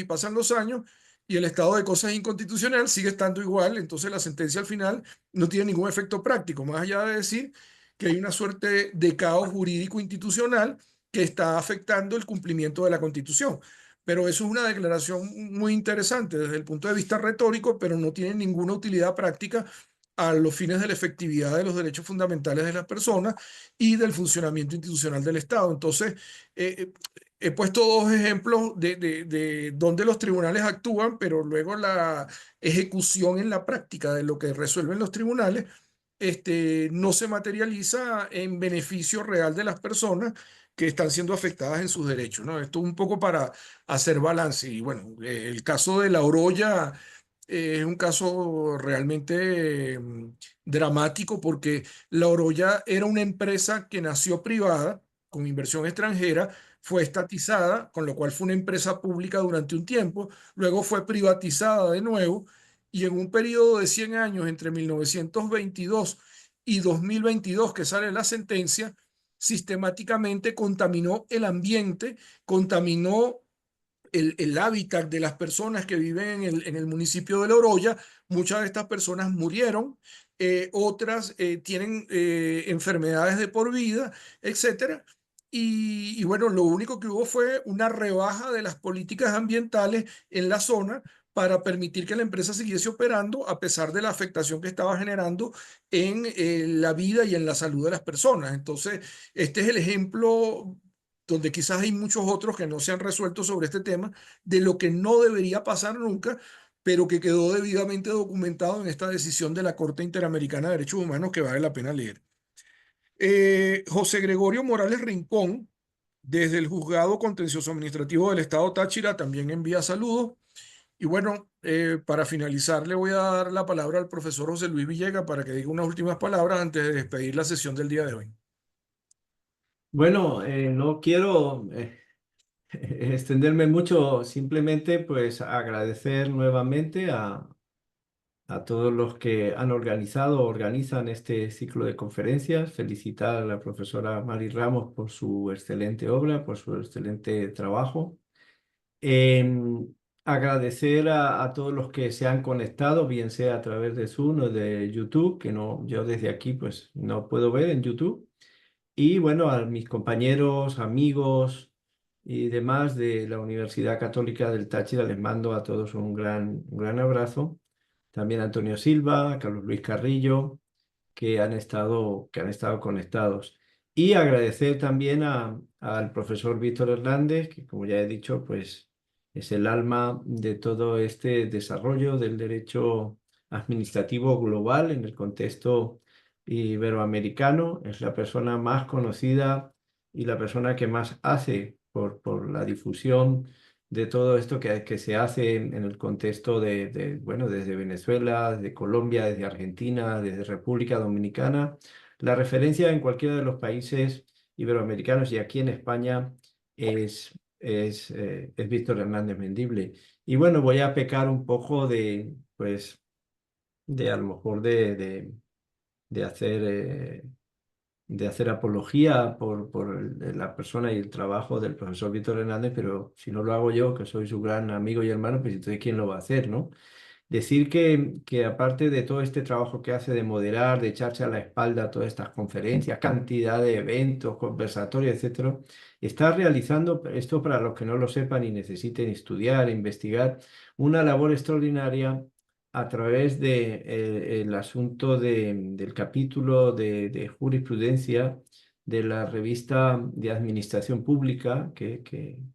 y el estado de cosas inconstitucional sigue estando igual, entonces la sentencia al final no tiene ningún efecto práctico, más allá de decir que hay una suerte de caos jurídico institucional que está afectando el cumplimiento de la Constitución. Pero eso es una declaración muy interesante desde el punto de vista retórico, pero no tiene ninguna utilidad práctica a los fines de la efectividad de los derechos fundamentales de las personas y del funcionamiento institucional del Estado. Entonces, he puesto dos ejemplos de donde los tribunales actúan, pero luego la ejecución en la práctica de lo que resuelven los tribunales no se materializa en beneficio real de las personas que están siendo afectadas en sus derechos, ¿no? Esto un poco para hacer balance. Y bueno, el caso de La Oroya es un caso realmente dramático porque La Oroya era una empresa que nació privada con inversión extranjera, fue estatizada, con lo cual fue una empresa pública durante un tiempo, luego fue privatizada de nuevo y en un periodo de 100 años entre 1922 y 2022 que sale la sentencia, sistemáticamente contaminó el ambiente, contaminó el hábitat de las personas que viven en el municipio de La Oroya. Muchas de estas personas murieron, otras tienen enfermedades de por vida, etcétera. Y bueno, lo único que hubo fue una rebaja de las políticas ambientales en la zona para permitir que la empresa siguiese operando a pesar de la afectación que estaba generando en la vida y en la salud de las personas. Entonces, este es el ejemplo donde quizás hay muchos otros que no se han resuelto sobre este tema, de lo que no debería pasar nunca, pero que quedó debidamente documentado en esta decisión de la Corte Interamericana de Derechos Humanos que vale la pena leer. José Gregorio Morales Rincón, desde el Juzgado Contencioso Administrativo del Estado Táchira, también envía saludos. Y bueno, para finalizar, le voy a dar la palabra al profesor José Luis Villega para que diga unas últimas palabras antes de despedir la sesión del día de hoy. Bueno, no quiero extenderme mucho, simplemente pues agradecer nuevamente a todos los que han organizado o organizan este ciclo de conferencias, felicitar a la profesora Mari Ramos por su excelente obra, por su excelente trabajo. Em, Agradecer a todos los que se han conectado, bien sea a través de Zoom o de YouTube, que no, yo desde aquí pues no puedo ver en YouTube. Y bueno, a mis compañeros, amigos y demás de la Universidad Católica del Táchira les mando a todos un gran abrazo. También a Antonio Silva, a Carlos Luis Carrillo, que han estado conectados. Y agradecer también al profesor Víctor Hernández, que como ya he dicho, pues es el alma de todo este desarrollo del derecho administrativo global en el contexto iberoamericano. Es la persona más conocida y la persona que más hace por la difusión de todo esto que se hace en el contexto bueno, desde Venezuela, desde Colombia, desde Argentina, desde República Dominicana. La referencia en cualquiera de los países iberoamericanos y aquí en España es Víctor Hernández Mendible. Y bueno, voy a pecar un poco pues, de a lo mejor de hacer, de hacer apología por la persona y el trabajo del profesor Víctor Hernández, pero si no lo hago yo, que soy su gran amigo y hermano, pues entonces ¿quién lo va a hacer, no? Decir que aparte de todo este trabajo que hace de moderar, de echarse a la espalda todas estas conferencias, cantidad de eventos, conversatorios, etcétera, está realizando, esto para los que no lo sepan y necesiten estudiar, investigar, una labor extraordinaria a través de, el asunto del capítulo de jurisprudencia de la revista de Administración Pública que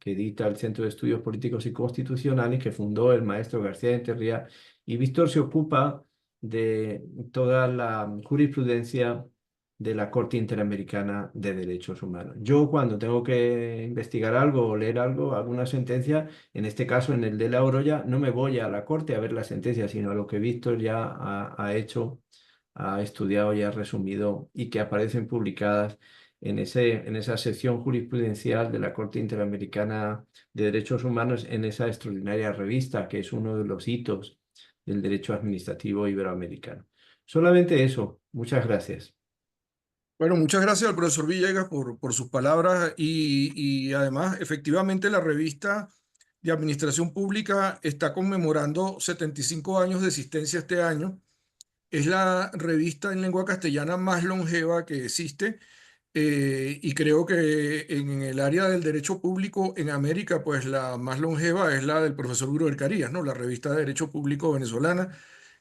edita el Centro de Estudios Políticos y Constitucionales, que fundó el maestro García de Enterría, y Víctor se ocupa de toda la jurisprudencia de la Corte Interamericana de Derechos Humanos. Yo cuando tengo que investigar algo o leer algo, alguna sentencia, en este caso en el de la Oroya, no me voy a la Corte a ver la sentencia, sino a lo que Víctor ya ha hecho, ha estudiado y ha resumido y que aparecen publicadas en esa sección jurisprudencial de la Corte Interamericana de Derechos Humanos, en esa extraordinaria revista, que es uno de los hitos del derecho administrativo iberoamericano. Solamente eso. Muchas gracias. Bueno, muchas gracias al profesor Villegas por sus palabras y además, efectivamente, la revista de Administración Pública está conmemorando 75 años de existencia este año. Es la revista en lengua castellana más longeva que existe y creo que en el área del derecho público en América, pues la más longeva es la del profesor Gruber Carías, ¿no? La revista de Derecho Público venezolana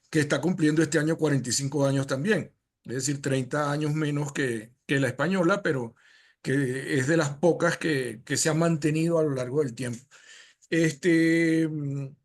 que está cumpliendo este año 45 años también, es decir, 30 años menos que la española, pero que es de las pocas que se han mantenido a lo largo del tiempo.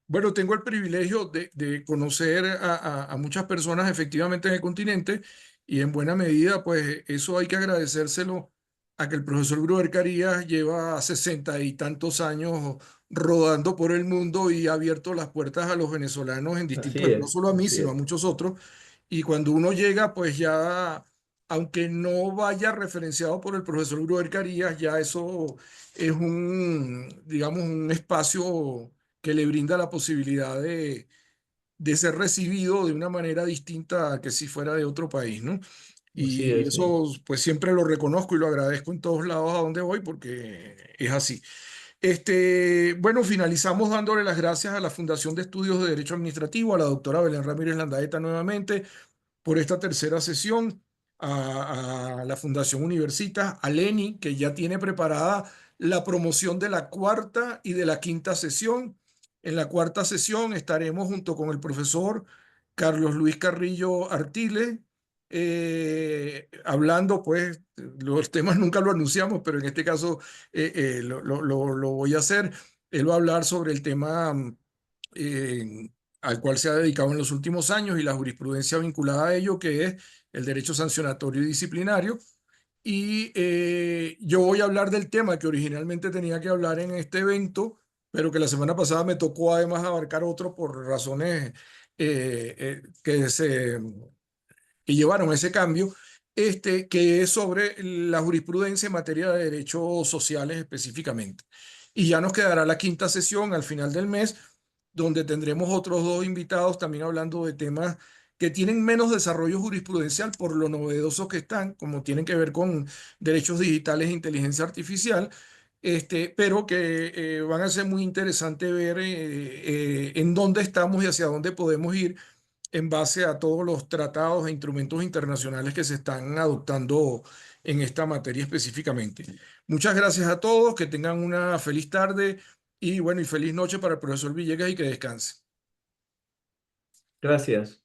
Bueno, tengo el privilegio de conocer a muchas personas efectivamente en el continente y en buena medida, pues eso hay que agradecérselo a que el profesor Gruber Carías lleva 60 y tantos años rodando por el mundo y ha abierto las puertas a los venezolanos en distintos, Así bueno, no es, solo a mí, así sino a es. muchos otros. Y cuando uno llega, pues ya, aunque no vaya referenciado por el profesor Gruber Carías, ya eso es un, digamos, un espacio que le brinda la posibilidad de ser recibido de una manera distinta a que si fuera de otro país, ¿no? Así Y es, sí. eso pues siempre lo reconozco y lo agradezco en todos lados a donde voy porque es así. Bueno, finalizamos dándole las gracias a la Fundación de Estudios de Derecho Administrativo, a la doctora Belén Ramírez Landaeta nuevamente por esta tercera sesión, a la Fundación Universitas, a Leni, que ya tiene preparada la promoción de la cuarta y de la quinta sesión. En la cuarta sesión estaremos junto con el profesor Carlos Luis Carrillo Artiles, hablando, pues, los temas nunca lo anunciamos, pero en este caso lo voy a hacer. Él va a hablar sobre el tema eh, al cual se ha dedicado en los últimos años y la jurisprudencia vinculada a ello, que es el derecho sancionatorio y disciplinario. Y yo voy a hablar del tema que originalmente tenía que hablar en este evento, pero que la semana pasada me tocó además abarcar otro por razones que llevaron a ese cambio, que es sobre la jurisprudencia en materia de derechos sociales específicamente. Y ya nos quedará la quinta sesión al final del mes, donde tendremos otros dos invitados también hablando de temas que tienen menos desarrollo jurisprudencial por lo novedosos que están, como tienen que ver con derechos digitales e inteligencia artificial, pero que van a ser muy interesante ver en dónde estamos y hacia dónde podemos ir en base a todos los tratados e instrumentos internacionales que se están adoptando en esta materia específicamente. Muchas gracias a todos, que tengan una feliz tarde y bueno, y feliz noche para el profesor Villegas y que descanse. Gracias.